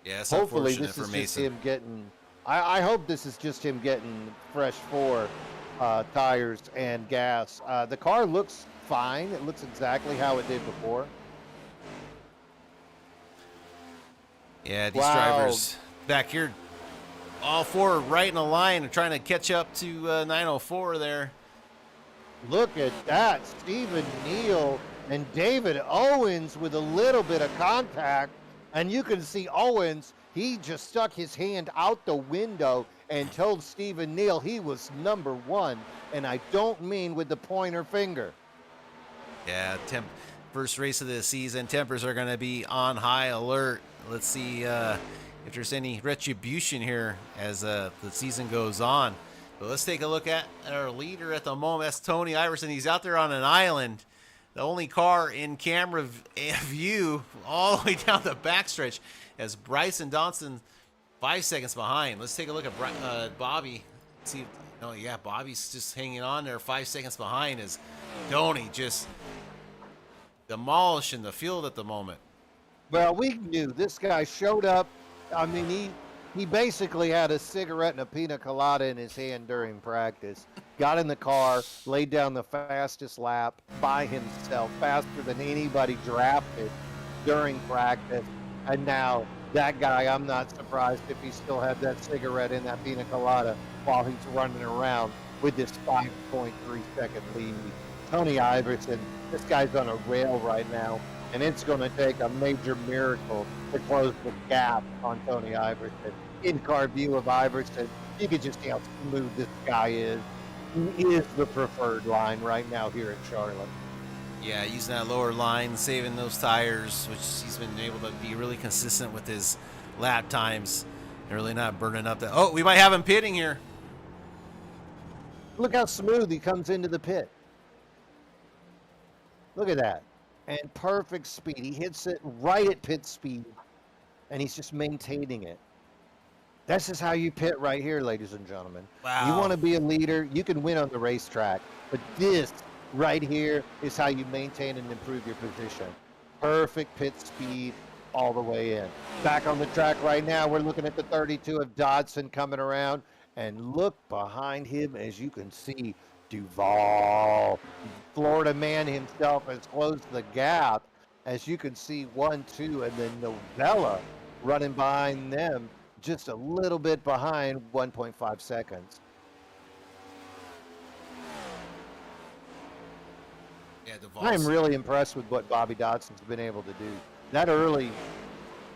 Yeah, it's hopefully unfortunate this for is Mason. just him getting. I hope this is just him getting fresh four tires and gas. The car looks fine. It looks exactly how it did before. Yeah, these drivers back here, all four right in a line and trying to catch up to 904 there. Look at that. Stephen Neal and David Owens with a little bit of contact. And you can see Owens, he just stuck his hand out the window and told Stephen Neal he was number one. And I don't mean with the pointer finger. Yeah, first race of the season. Tempers are going to be on high alert. Let's see if there's any retribution here as the season goes on. But let's take a look at our leader at the moment. That's Tony Iverson. He's out there on an island. The only car in camera view all the way down the backstretch as Bryson Johnson 5 seconds behind. Let's take a look at Bobby. See, Bobby's just hanging on there 5 seconds behind as Tony just demolishing the field at the moment. Well, we knew this guy showed up. I mean, he basically had a cigarette and a pina colada in his hand during practice. Got in the car, laid down the fastest lap by himself, faster than anybody drafted during practice. And now that guy, I'm not surprised if he still had that cigarette in that pina colada while he's running around with this 5.3 second lead. Tony Iverson, this guy's on a rail right now, and it's going to take a major miracle to close the gap on Tony Iverson. In-car view of Iverson, you can just see how smooth this guy is. He is the preferred line right now here at Charlotte. Yeah, using that lower line, saving those tires, which he's been able to be really consistent with his lap times and really not burning up that. Oh, we might have him pitting here. Look how smooth he comes into the pit. Look at that. And perfect speed. He hits it right at pit speed, and he's just maintaining it. This is how you pit right here, ladies and gentlemen. Wow. You want to be a leader, you can win on the racetrack. But this right here is how you maintain and improve your position. Perfect pit speed all the way in. Back on the track right now, we're looking at the 32 of Dodson coming around. And look behind him as you can see Duval. Florida man himself has closed the gap. As you can see 1, 2, and then Novella running behind them. Just a little bit behind, 1.5 seconds. Yeah, I'm Duvall's. really impressed with what Bobby Dodson's been able to do. That early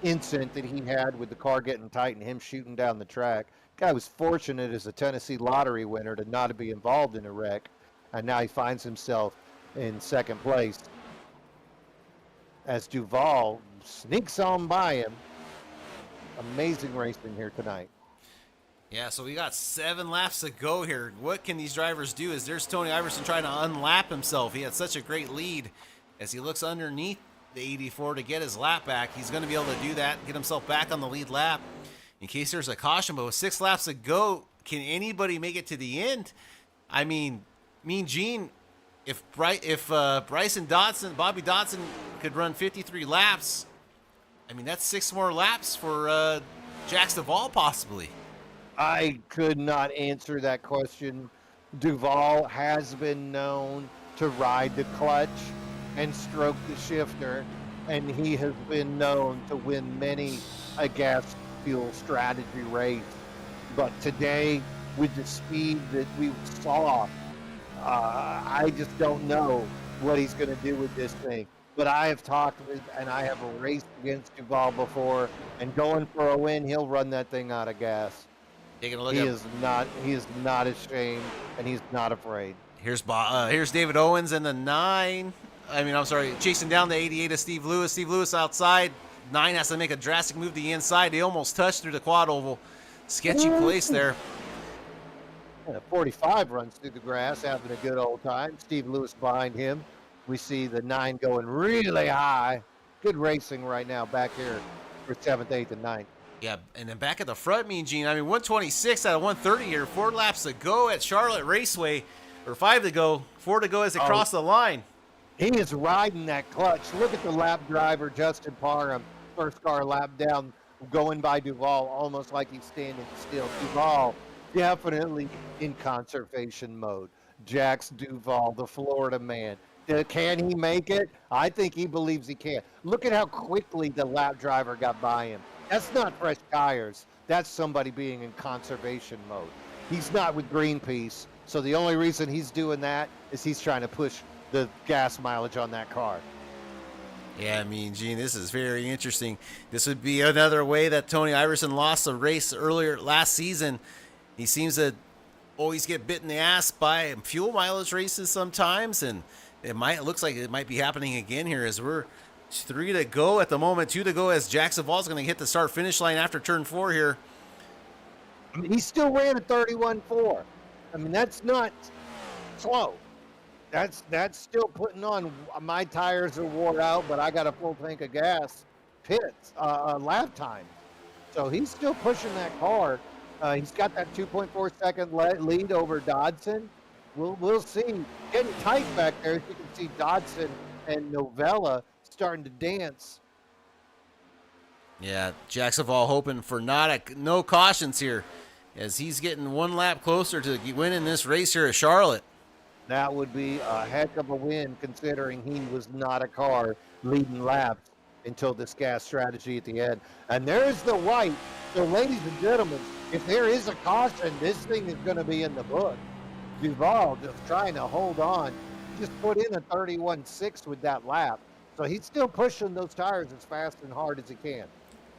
incident that he had with the car getting tight and him shooting down the track, guy was fortunate as a Tennessee lottery winner to not be involved in a wreck, and now he finds himself in second place as Duval sneaks on by him. Amazing racing here tonight. Yeah, so we got 7 laps to go here. What can these drivers do? As there's Tony Iverson trying to unlap himself. He had such a great lead. As he looks underneath the 84 to get his lap back, he's going to be able to do that, get himself back on the lead lap in case there's a caution. But with 6 laps to go, can anybody make it to the end? I mean, Mean Gene, if Bryson Dodson, Bobby Dodson could run 53 laps, I mean, that's 6 more laps for Jax Duvall possibly. I could not answer that question. Duval has been known to ride the clutch and stroke the shifter, and he has been known to win many a gas fuel strategy race. But today, with the speed that we saw, I just don't know what he's going to do with this thing. But I have talked with, and I have raced against Duval before, and going for a win, he'll run that thing out of gas. Taking a look He at is not ashamed, and he's not afraid. here's David Owens in the 9. I'm sorry, chasing down the 88 of Steve Lewis. Steve Lewis outside. 9 has to make a drastic move to the inside. They almost touched through the quad oval. Sketchy place there. And 45 runs through the grass, having a good old time. Steve Lewis behind him. We see the 9 going really high. Good racing right now back here for 7th, 8th, and 9th. Yeah, and then back at the front, Mean Gene. 126 out of 130 here. 4 laps to go at Charlotte Raceway. Or 5 to go. 4 to go as they cross the line. He is riding that clutch. Look at the lap driver, Justin Parham. First car lap down, going by Duval, almost like he's standing still. Duval definitely in conservation mode. Jax Duval, the Florida man. Can he make it? I think he believes he can. Look at how quickly the lap driver got by him. That's not fresh tires. That's somebody being in conservation mode. He's not with Greenpeace, so the only reason he's doing that is he's trying to push the gas mileage on that car. Yeah, Mean Gene, this is very interesting. This would be another way that Tony Iverson lost a race earlier last season. He seems to always get bit in the ass by fuel mileage races sometimes, and it looks like it might be happening again here as we're 3 to go at the moment, 2 to go as Jax Duvall's going to hit the start-finish line after turn 4 here. I mean, he still ran a 31.4. I mean, that's not slow. That's still putting on. My tires are wore out, but I got a full tank of gas. Lap time. So he's still pushing that car. He's got that 2.4 second lead over Dodson. We'll see. Getting tight back there. As you can see, Dodson and Novella starting to dance. Yeah, Jax Duvall hoping for no cautions here as he's getting 1 lap closer to winning this race here at Charlotte. That would be a heck of a win considering he was not a car leading laps until this gas strategy at the end. And there's the white. So, ladies and gentlemen, if there is a caution, this thing is going to be in the book. Duval just trying to hold on. Just put in a 31.6 with that lap. So he's still pushing those tires as fast and hard as he can.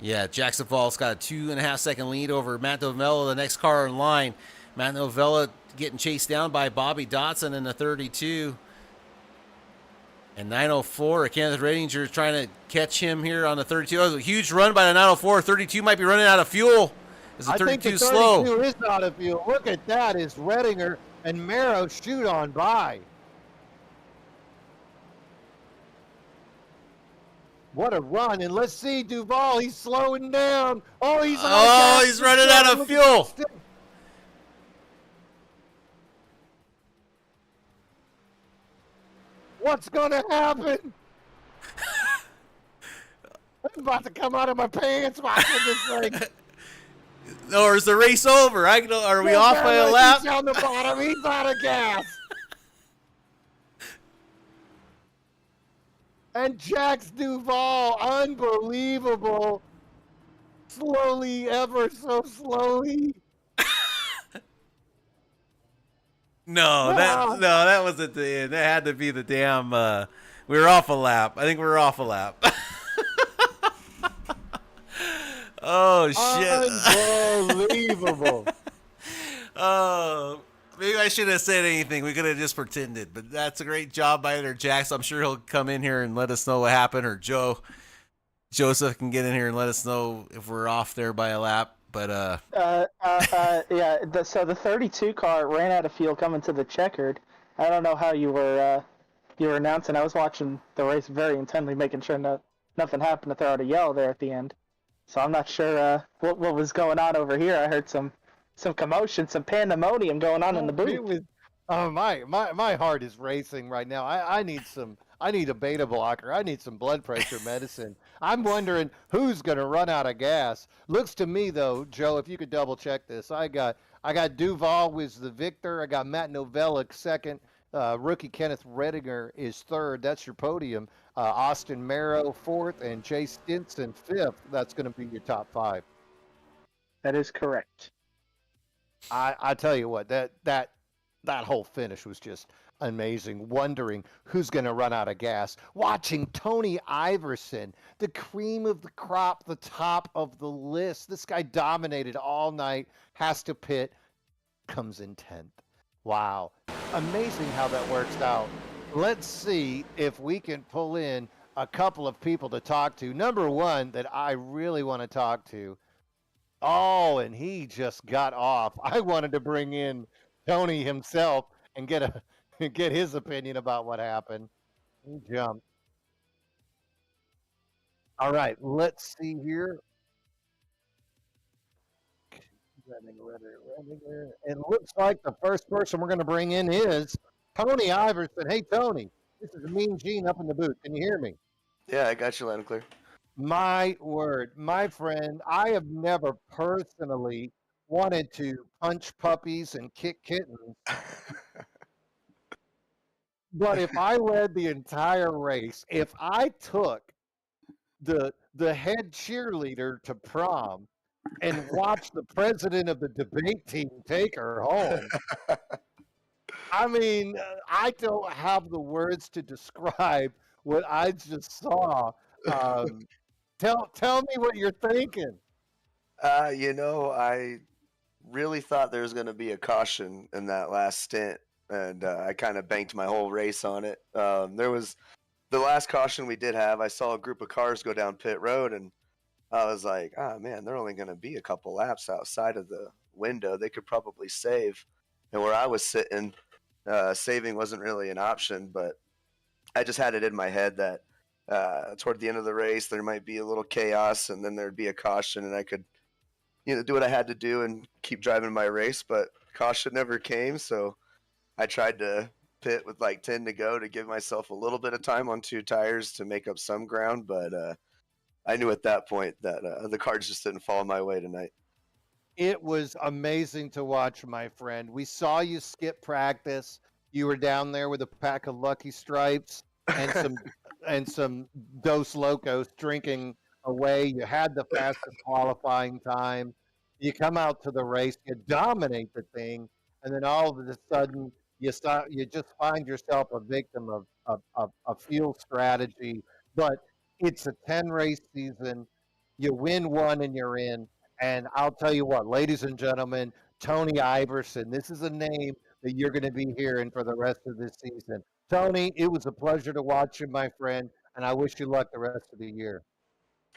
Yeah, Jax Duvall's got a 2.5 second lead over Matt Novella, the next car in line. Matt Novella getting chased down by Bobby Dodson in the 32. And 904, Kenneth Redinger trying to catch him here on the 32. Oh, a huge run by the 904. 32 might be running out of fuel. Is the 32 I think the 32 slow? is out of fuel. Look at that. Is Redinger and Marrow shoot on by. What a run. And let's see Duval. He's slowing down. Oh, he's he's running out of fuel. What's going to happen? I'm about to come out of my pants watching this thing. Or is the race over? Are we off by a lap? He's on the bottom. He's out of gas. And Jax Duvall, unbelievable. Slowly, ever so slowly. No, that wasn't the end. That had to be the damn. We were off a lap. I think we were off a lap. Oh shit! Unbelievable. Oh, maybe I shouldn't have said anything. We could have just pretended. But that's a great job by either Jax. I'm sure he'll come in here and let us know what happened, or Joseph can get in here and let us know if we're off there by a lap. But yeah. So the 32 car ran out of fuel coming to the checkered. I don't know how you were announcing. I was watching the race very intently, making sure nothing happened to throw out a yellow there at the end. So I'm not sure what was going on over here. I heard some commotion, some pandemonium going on in the booth. My heart is racing right now. I need a beta blocker. I need some blood pressure medicine. I'm wondering who's going to run out of gas. Looks to me though, Joe, if you could double check this. I got Duval was the victor. I got Matt Novella second. Rookie Kenneth Redinger is third. That's your podium. Austin Merrow fourth and Jay Stinson fifth. That's going to be your top five. That is correct. I tell you what, that whole finish was just amazing. Wondering who's going to run out of gas. Watching Tony Iverson, the cream of the crop, the top of the list. This guy dominated all night, has to pit, comes in 10th. Wow. Amazing how that works out. Let's see if we can pull in a couple of people to talk to. Number one that I really want to talk to. Oh, and he just got off. I wanted to bring in Tony himself and get his opinion about what happened. He jumped. All right, let's see here. It looks like the first person we're going to bring in is Tony Iverson. Hey, Tony, this is Mean Gene up in the booth. Can you hear me? Yeah, I got you loud and clear. My word, my friend, I have never personally wanted to punch puppies and kick kittens. But if I led the entire race, if I took the head cheerleader to prom and watched the president of the debate team take her home, I mean, I don't have the words to describe what I just saw. Tell me what you're thinking. I really thought there was going to be a caution in that last stint, and I kind of banked my whole race on it. There was the last caution we did have. I saw a group of cars go down pit road, and I was like, oh, man, they're only going to be a couple laps outside of the window. They could probably save. And where I was sitting, saving wasn't really an option, but I just had it in my head that toward the end of the race, there might be a little chaos, and then there'd be a caution, and I could, do what I had to do and keep driving my race. But caution never came, so I tried to pit with like 10 to go to give myself a little bit of time on two tires to make up some ground. But I knew at that point that the cards just didn't fall my way tonight. It was amazing to watch, my friend. We saw you skip practice. You were down there with a pack of Lucky Stripes and some Dos Locos drinking away. You had the fastest qualifying time. You come out to the race, you dominate the thing, and then all of a sudden you just find yourself a victim of field strategy. But it's a 10-race season. You win one and you're in. And I'll tell you what, ladies and gentlemen, Tony Iverson, this is a name that you're going to be hearing for the rest of this season. Tony, it was a pleasure to watch you, my friend, and I wish you luck the rest of the year.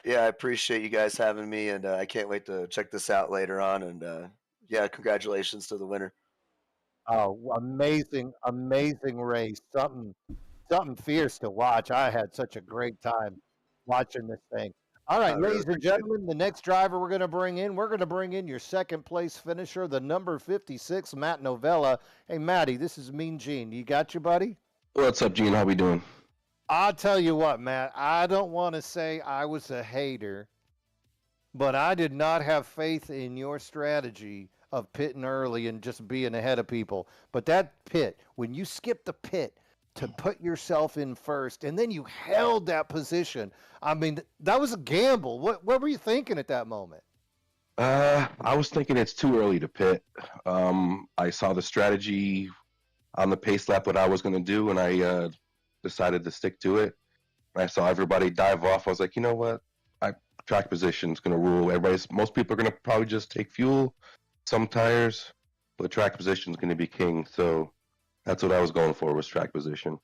Yeah, I appreciate you guys having me, and I can't wait to check this out later on. And yeah, congratulations to the winner. Oh, amazing, amazing race. Something fierce to watch. I had such a great time watching this thing. All right, ladies and gentlemen, the next driver we're going to bring in your second place finisher, the number 56, Matt Novella. Hey, Matty, this is Mean Gene. You got your buddy? What's up, Gene? How we doing? I'll tell you what, Matt, I don't want to say I was a hater, but I did not have faith in your strategy of pitting early and just being ahead of people. But that pit, when you skip the pit to put yourself in first, and then you held that position, I mean, that was a gamble. What were you thinking at that moment? I was thinking it's too early to pit. I saw the strategy on the pace lap what I was going to do, and I decided to stick to it. I saw everybody dive off. I was like, you know what? Track position is going to rule. Most people are going to probably just take fuel, some tires, but track position is going to be king. So that's what I was going for, was track position.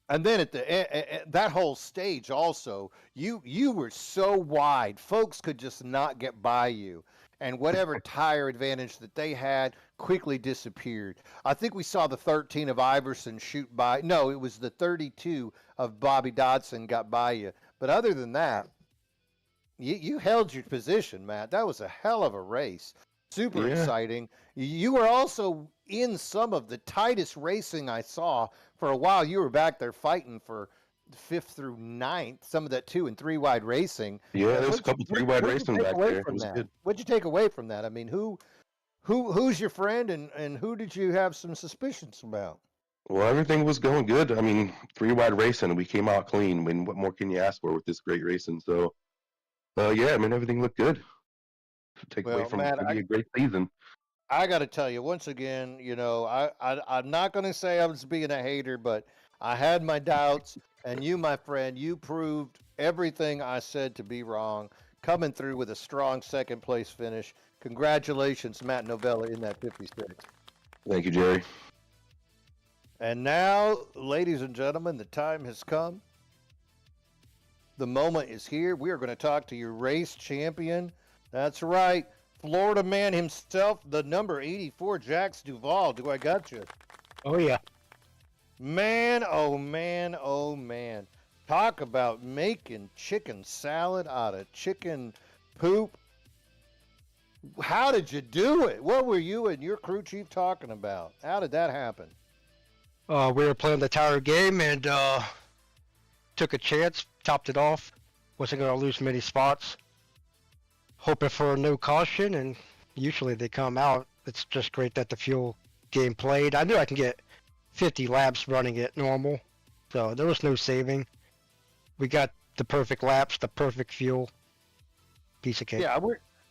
And then at the that whole stage also, you were so wide, folks could just not get by you, and whatever tire advantage that they had quickly disappeared. I think we saw the 13 of Iverson shoot by. No, it was the 32 of Bobby Dodson got by you. But other than that, you held your position, Matt. That was a hell of a race. Super exciting. You were also in some of the tightest racing I saw. For a while, you were back there fighting for 5th through 9th, some of that 2 and 3 wide racing. Yeah, there's a couple 3 wide racing back there. It was good. What'd you take away from that? I mean, who's your friend, and who did you have some suspicions about? Well, everything was going good. I mean, 3 wide racing, we came out clean. I mean, what more can you ask for with this great racing? So, yeah, I mean, everything looked good. Take away from Matt, a great season. I got to tell you, once again, you know, I'm not going to say I was being a hater, but I had my doubts, and you, my friend, you proved everything I said to be wrong, coming through with a strong second place finish. Congratulations, Matt Novella, in that 56. Thank you, Jerry. And now, ladies and gentlemen, the time has come. The moment is here. We are going to talk to your race champion. That's right. Florida man himself, the number 84, Jax Duvall. Do I got you? Oh, yeah. Man, oh, man, oh, man. Talk about making chicken salad out of chicken poop. How did you do it? What were you and your crew chief talking about? How did that happen? We were playing the tower game and took a chance, topped it off. Wasn't going to lose many spots. Hoping for a no caution, and usually they come out. It's just great that the fuel game played. I knew I can get 50 laps running it normal, so there was no saving. We got the perfect laps, the perfect fuel. Piece of cake. Yeah,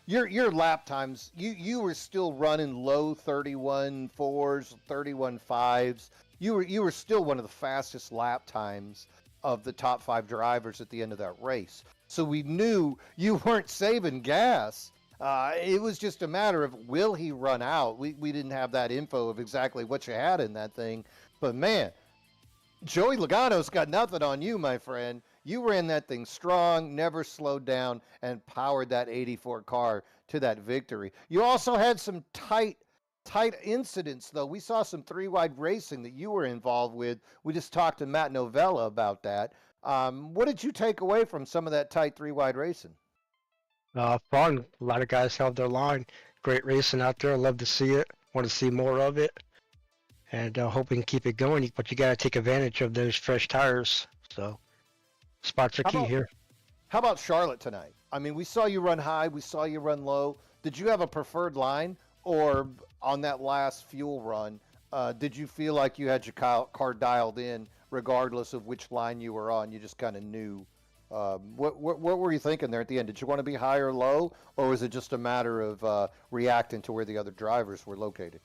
your lap times, you were still running low 31 4s, 31 5s. You were still one of the fastest lap times of the top 5 drivers at the end of that race. So we knew you weren't saving gas. It was just a matter of, will he run out? We didn't have that info of exactly what you had in that thing. But man, Joey Logano's got nothing on you, my friend. You ran that thing strong, never slowed down, and powered that 84 car to that victory. You also had some tight incidents, though. We saw some 3-wide racing that you were involved with. We just talked to Matt Novella about that. What did you take away from some of that tight 3-wide racing? Fun. A lot of guys held their line. Great racing out there. I love to see it. Want to see more of it. And hope we can keep it going. But you got to take advantage of those fresh tires. So spots are key here. How about Charlotte tonight? I mean, we saw you run high. We saw you run low. Did you have a preferred line? Or on that last fuel run, did you feel like you had your car dialed in regardless of which line you were on? You just kind of knew. What were you thinking there at the end? Did you want to be high or low, or was it just a matter of reacting to where the other drivers were located?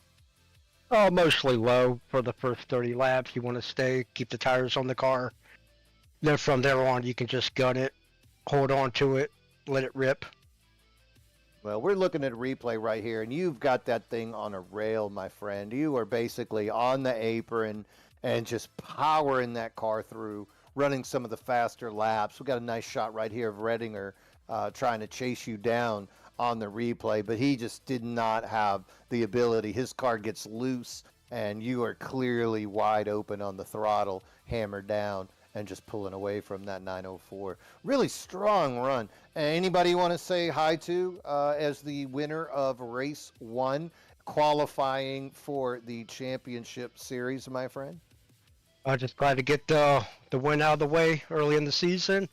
Oh, mostly low for the first 30 laps. You want to keep the tires on the car. Then from there on, you can just gun it, hold on to it, let it rip. Well, we're looking at a replay right here, and you've got that thing on a rail, my friend. You are basically on the apron and just powering that car through, running some of the faster laps. We got a nice shot right here of Redinger trying to chase you down on the replay, but he just did not have the ability. His car gets loose, and you are clearly wide open on the throttle, hammered down, and just pulling away from that 904. Really strong run. Anybody you want to say hi to as the winner of race 1, qualifying for the championship series, my friend? I'm just glad to get the win out of the way early in the season.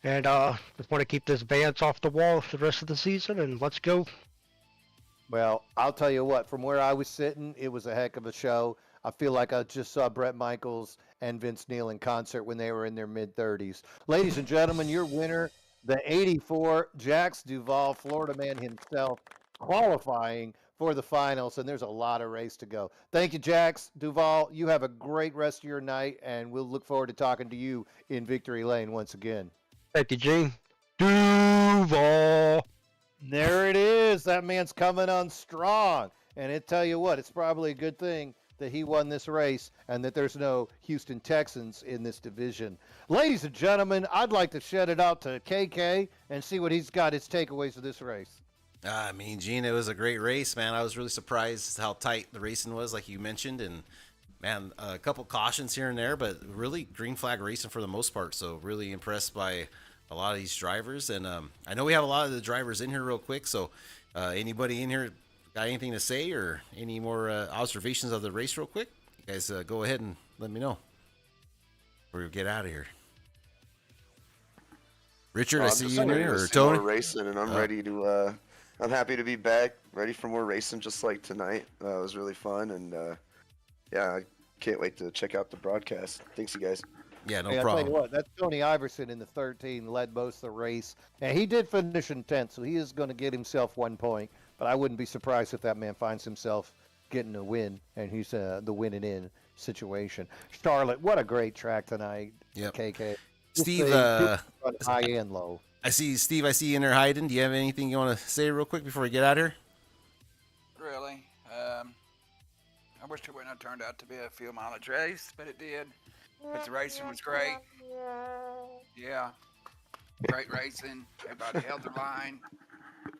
And just want to keep this Vance off the wall for the rest of the season, and let's go. Well, I'll tell you what, from where I was sitting, it was a heck of a show. I feel like I just saw Brett Michaels and Vince Neil in concert when they were in their mid-30s. Ladies and gentlemen, your winner, the 84, Jax Duvall, Florida man himself, qualifying for the finals, and there's a lot of race to go. Thank you, Jax. Duval, you have a great rest of your night, and we'll look forward to talking to you in Victory Lane once again. Thank you, Gene. Duval. There it is. That man's coming on strong. And I tell you what, it's probably a good thing that he won this race and that there's no Houston Texans in this division. Ladies and gentlemen, I'd like to shed it out to KK and see what he's got his takeaways of this race. I mean, Gene, it was a great race, man. I was really surprised how tight the racing was, like you mentioned, and man, a couple cautions here and there, but really green flag racing for the most part. So really impressed by a lot of these drivers, and I know we have a lot of the drivers in here real quick. So anybody in here got anything to say or any more observations of the race real quick? You guys go ahead and let me know before we get out of here. Richard, I see you in here, or Tony? More racing, and I'm ready to. I'm happy to be back, ready for more racing, just like tonight. It was really fun, and yeah, I can't wait to check out the broadcast. Thanks, you guys. Yeah, no I'll problem. tell you what, that's Tony Iverson in the 13, led most of the race, and he did finish in 10th, so he is going to get himself 1 point. But I wouldn't be surprised if that man finds himself getting a win, and he's the winning in situation. Charlotte, what a great track tonight. Yep. KK. Steve, high and low. I see Steve. I see you in there hiding. Do you have anything you want to say real quick before we get out here? Really, I wish it wouldn't have turned out to be a field mileage race, but it did. But the racing was great. Yeah, great racing. Everybody held their line.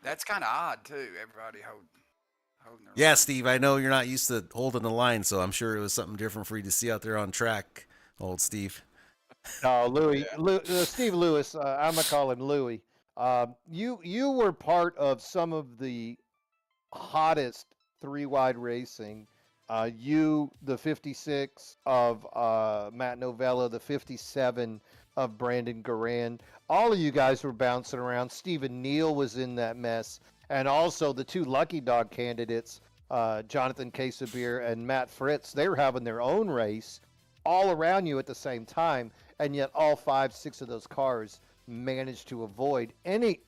That's kind of odd too. Everybody holding their Yeah, line. Steve. I know you're not used to holding the line, so I'm sure it was something different for you to see out there on track, old Steve. No, Louis, Steve Lewis. I'm gonna call him Louis. You were part of some of the hottest 3-wide racing. You, the 56 of Matt Novella, the 57 of Brandon Garand. All of you guys were bouncing around. Stephen Neal was in that mess, and also the 2 Lucky Dog candidates, Jonathan Casabir and Matt Fritz. They were having their own race all around you at the same time, and yet all 5, 6 of those cars managed to avoid any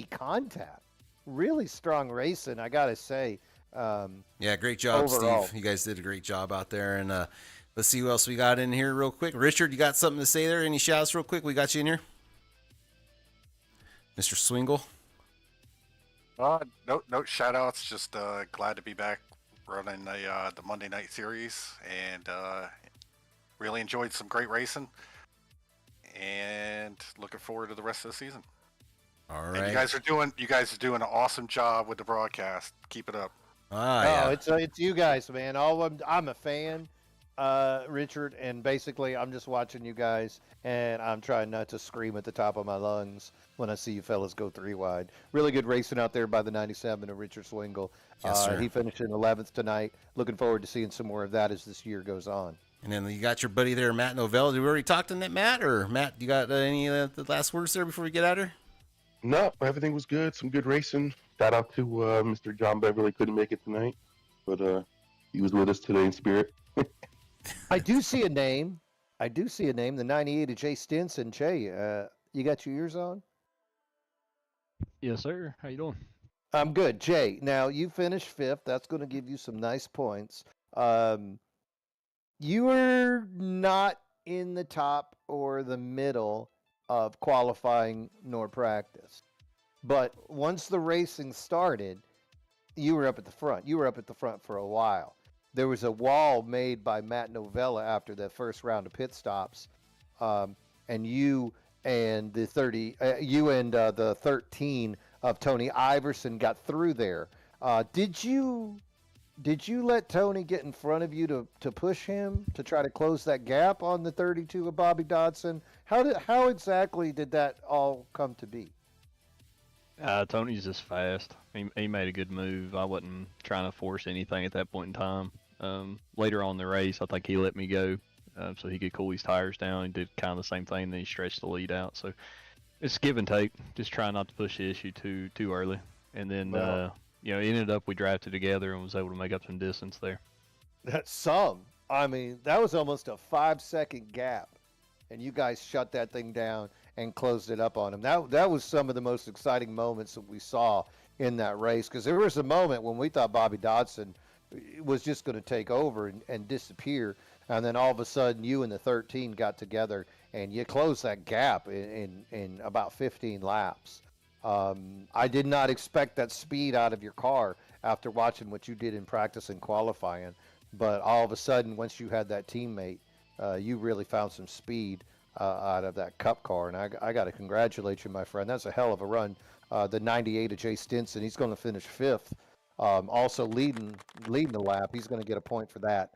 contact. Really strong racing, I gotta say. Yeah, great job, overall. Steve. You guys did a great job out there. And let's see who else we got in here real quick. Richard, you got something to say there? Any shouts real quick? We got you in here. Mr. Swingle. No shout outs. Just glad to be back running the Monday night series, and really enjoyed some great racing, and looking forward to the rest of the season. All right. And you guys are doing an awesome job with the broadcast. Keep it up. Yeah. It's you guys, man. I'm a fan, Richard, and basically I'm just watching you guys, and I'm trying not to scream at the top of my lungs when I see you fellas go 3-wide. Really good racing out there by the 97 of Richard Swingle. Yes, sir. He finished in 11th tonight. Looking forward to seeing some more of that as this year goes on. And then you got your buddy there, Matt Novella. Did we already talk to that, Matt? Or Matt, you got any the last words there before we get out of here? No, everything was good. Some good racing. Shout out to Mr. John Beverly. Couldn't make it tonight, but he was with us today in spirit. I do see a name. The 98 of Jay Stinson. Jay, you got your ears on? Yes, sir. How you doing? I'm good. Jay, now you finished 5th. That's going to give you some nice points. You were not in the top or the middle of qualifying nor practice. But once the racing started, you were up at the front. You were up at the front for a while. There was a wall made by Matt Novella after the first round of pit stops, and you and the 13 of Tony Iverson got through there. Did you let Tony get in front of you to push him to try to close that gap on the 32 of Bobby Dodson? How exactly did that all come to be? Tony's just fast. He made a good move. I wasn't trying to force anything at that point in time. Later on in the race, I think he let me go so he could cool his tires down. He did kind of the same thing. Then he stretched the lead out. So it's give and take. Just trying not to push the issue too early. And then it ended up we drafted together and was able to make up some distance there. That's some. I mean, that was almost a 5-second gap, and you guys shut that thing down and closed it up on him. That was some of the most exciting moments that we saw in that race, because there was a moment when we thought Bobby Dodson was just going to take over and disappear, and then all of a sudden you and the 13 got together and you closed that gap in about 15 laps. I did not expect that speed out of your car after watching what you did in practice and qualifying, but all of a sudden, once you had that teammate, you really found some speed out of that Cup car, and I got to congratulate you, my friend. That's a hell of a run. The 98 of Jay Stinson, he's going to finish 5th. Also leading the lap, he's going to get a point for that.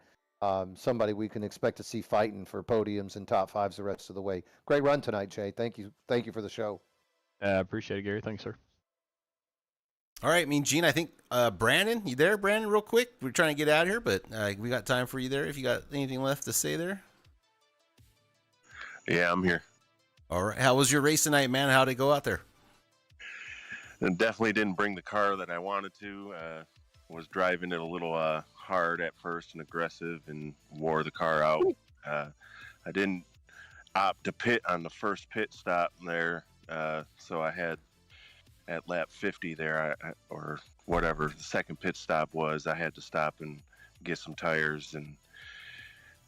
Somebody we can expect to see fighting for podiums and top 5s the rest of the way. Great run tonight, Jay. Thank you for the show. I appreciate it, Gary. Thanks, sir. All right, Mean Gene, I think Brandon, you there, Brandon, real quick? We're trying to get out of here, but we got time for you there if you got anything left to say there. Yeah, I'm here. All right. How was your race tonight, man? How did it go out there? And definitely didn't bring the car that I wanted to. Was driving it a little hard at first and aggressive and wore the car out. I didn't opt to pit on the first pit stop there, so I had at lap 50 there, or whatever the second pit stop was, I had to stop and get some tires, and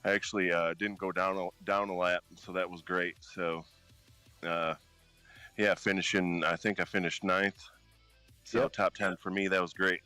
I actually didn't go down a lap, so that was great. So, yeah, finishing, I think I finished 9th, so Yep. top 10 for me, that was great.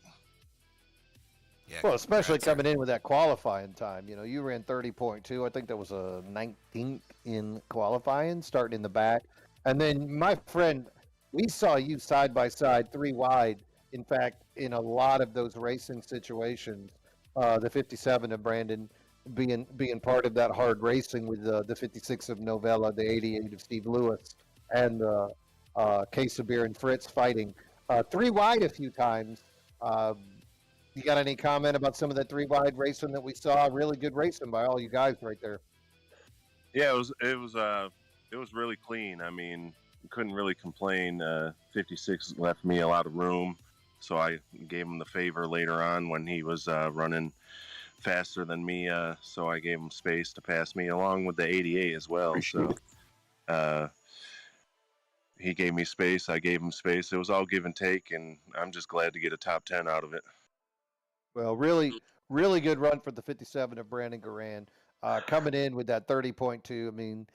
Yeah, Well, especially congrats, coming in with that qualifying time. You know, you ran 30.2. I think that was a 19th in qualifying, starting in the back. And then, my friend, we saw you side by side, 3 wide. In fact, in a lot of those racing situations, the 57 of Brandon being part of that hard racing with the 56 of Novella, the 88 of Steve Lewis, and the Case of Beer and Fritz fighting. 3 wide a few times. You got any comment about some of that 3 wide racing that we saw? Really good racing by all you guys right there. Yeah, it was really clean. I mean, couldn't really complain. 56 left me a lot of room, so I gave him the favor later on when he was running faster than me. So I gave him space to pass me, along with the 88 as well. So he gave me space, I gave him space. It was all give and take, and I'm just glad to get a top 10 out of it. Well, really, really good run for the 57 of Brandon Garan. Coming in with that 30.2, I mean,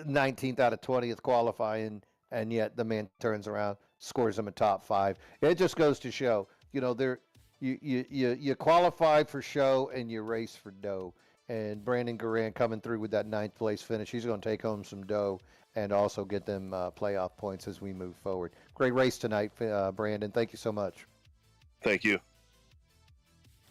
19th out of 20th qualifying, and yet the man turns around, scores him a top 5. It just goes to show, you know, you qualify for show and you race for dough. And Brandon Garan coming through with that 9th place finish, he's going to take home some dough and also get them playoff points as we move forward. Great race tonight, Brandon. Thank you so much. Thank you.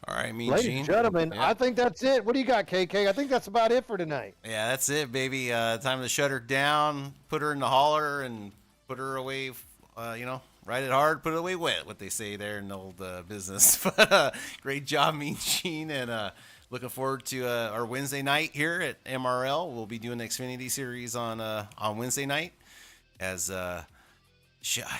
All right, Mean Ladies Gene. and gentlemen, Yeah. I think that's it. What do you got, KK? I think that's about it for tonight. Yeah, that's it, baby. Time to shut her down, put her in the holler, and put her away, ride it hard, put it away wet, what they say there in the old business. But great job, Mean Gene, and looking forward to our Wednesday night here at MRL. We'll be doing the Xfinity Series on Wednesday night as, I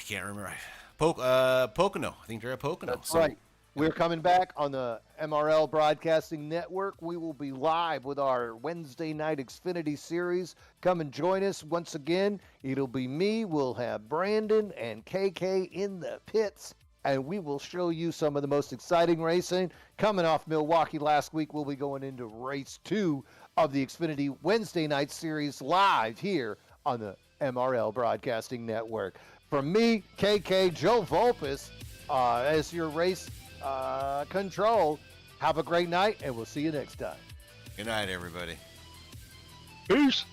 can't remember. Pocono. I think they're at Pocono. That's right. We're coming back on the MRL Broadcasting Network. We will be live with our Wednesday night Xfinity Series. Come and join us once again. It'll be me. We'll have Brandon and KK in the pits, and we will show you some of the most exciting racing. Coming off Milwaukee last week, we'll be going into race 2 of the Xfinity Wednesday night series live here on the MRL Broadcasting Network. From me, KK, Joe Volpus, as your race control. Have a great night, and we'll see you next time. Good night, everybody. Peace.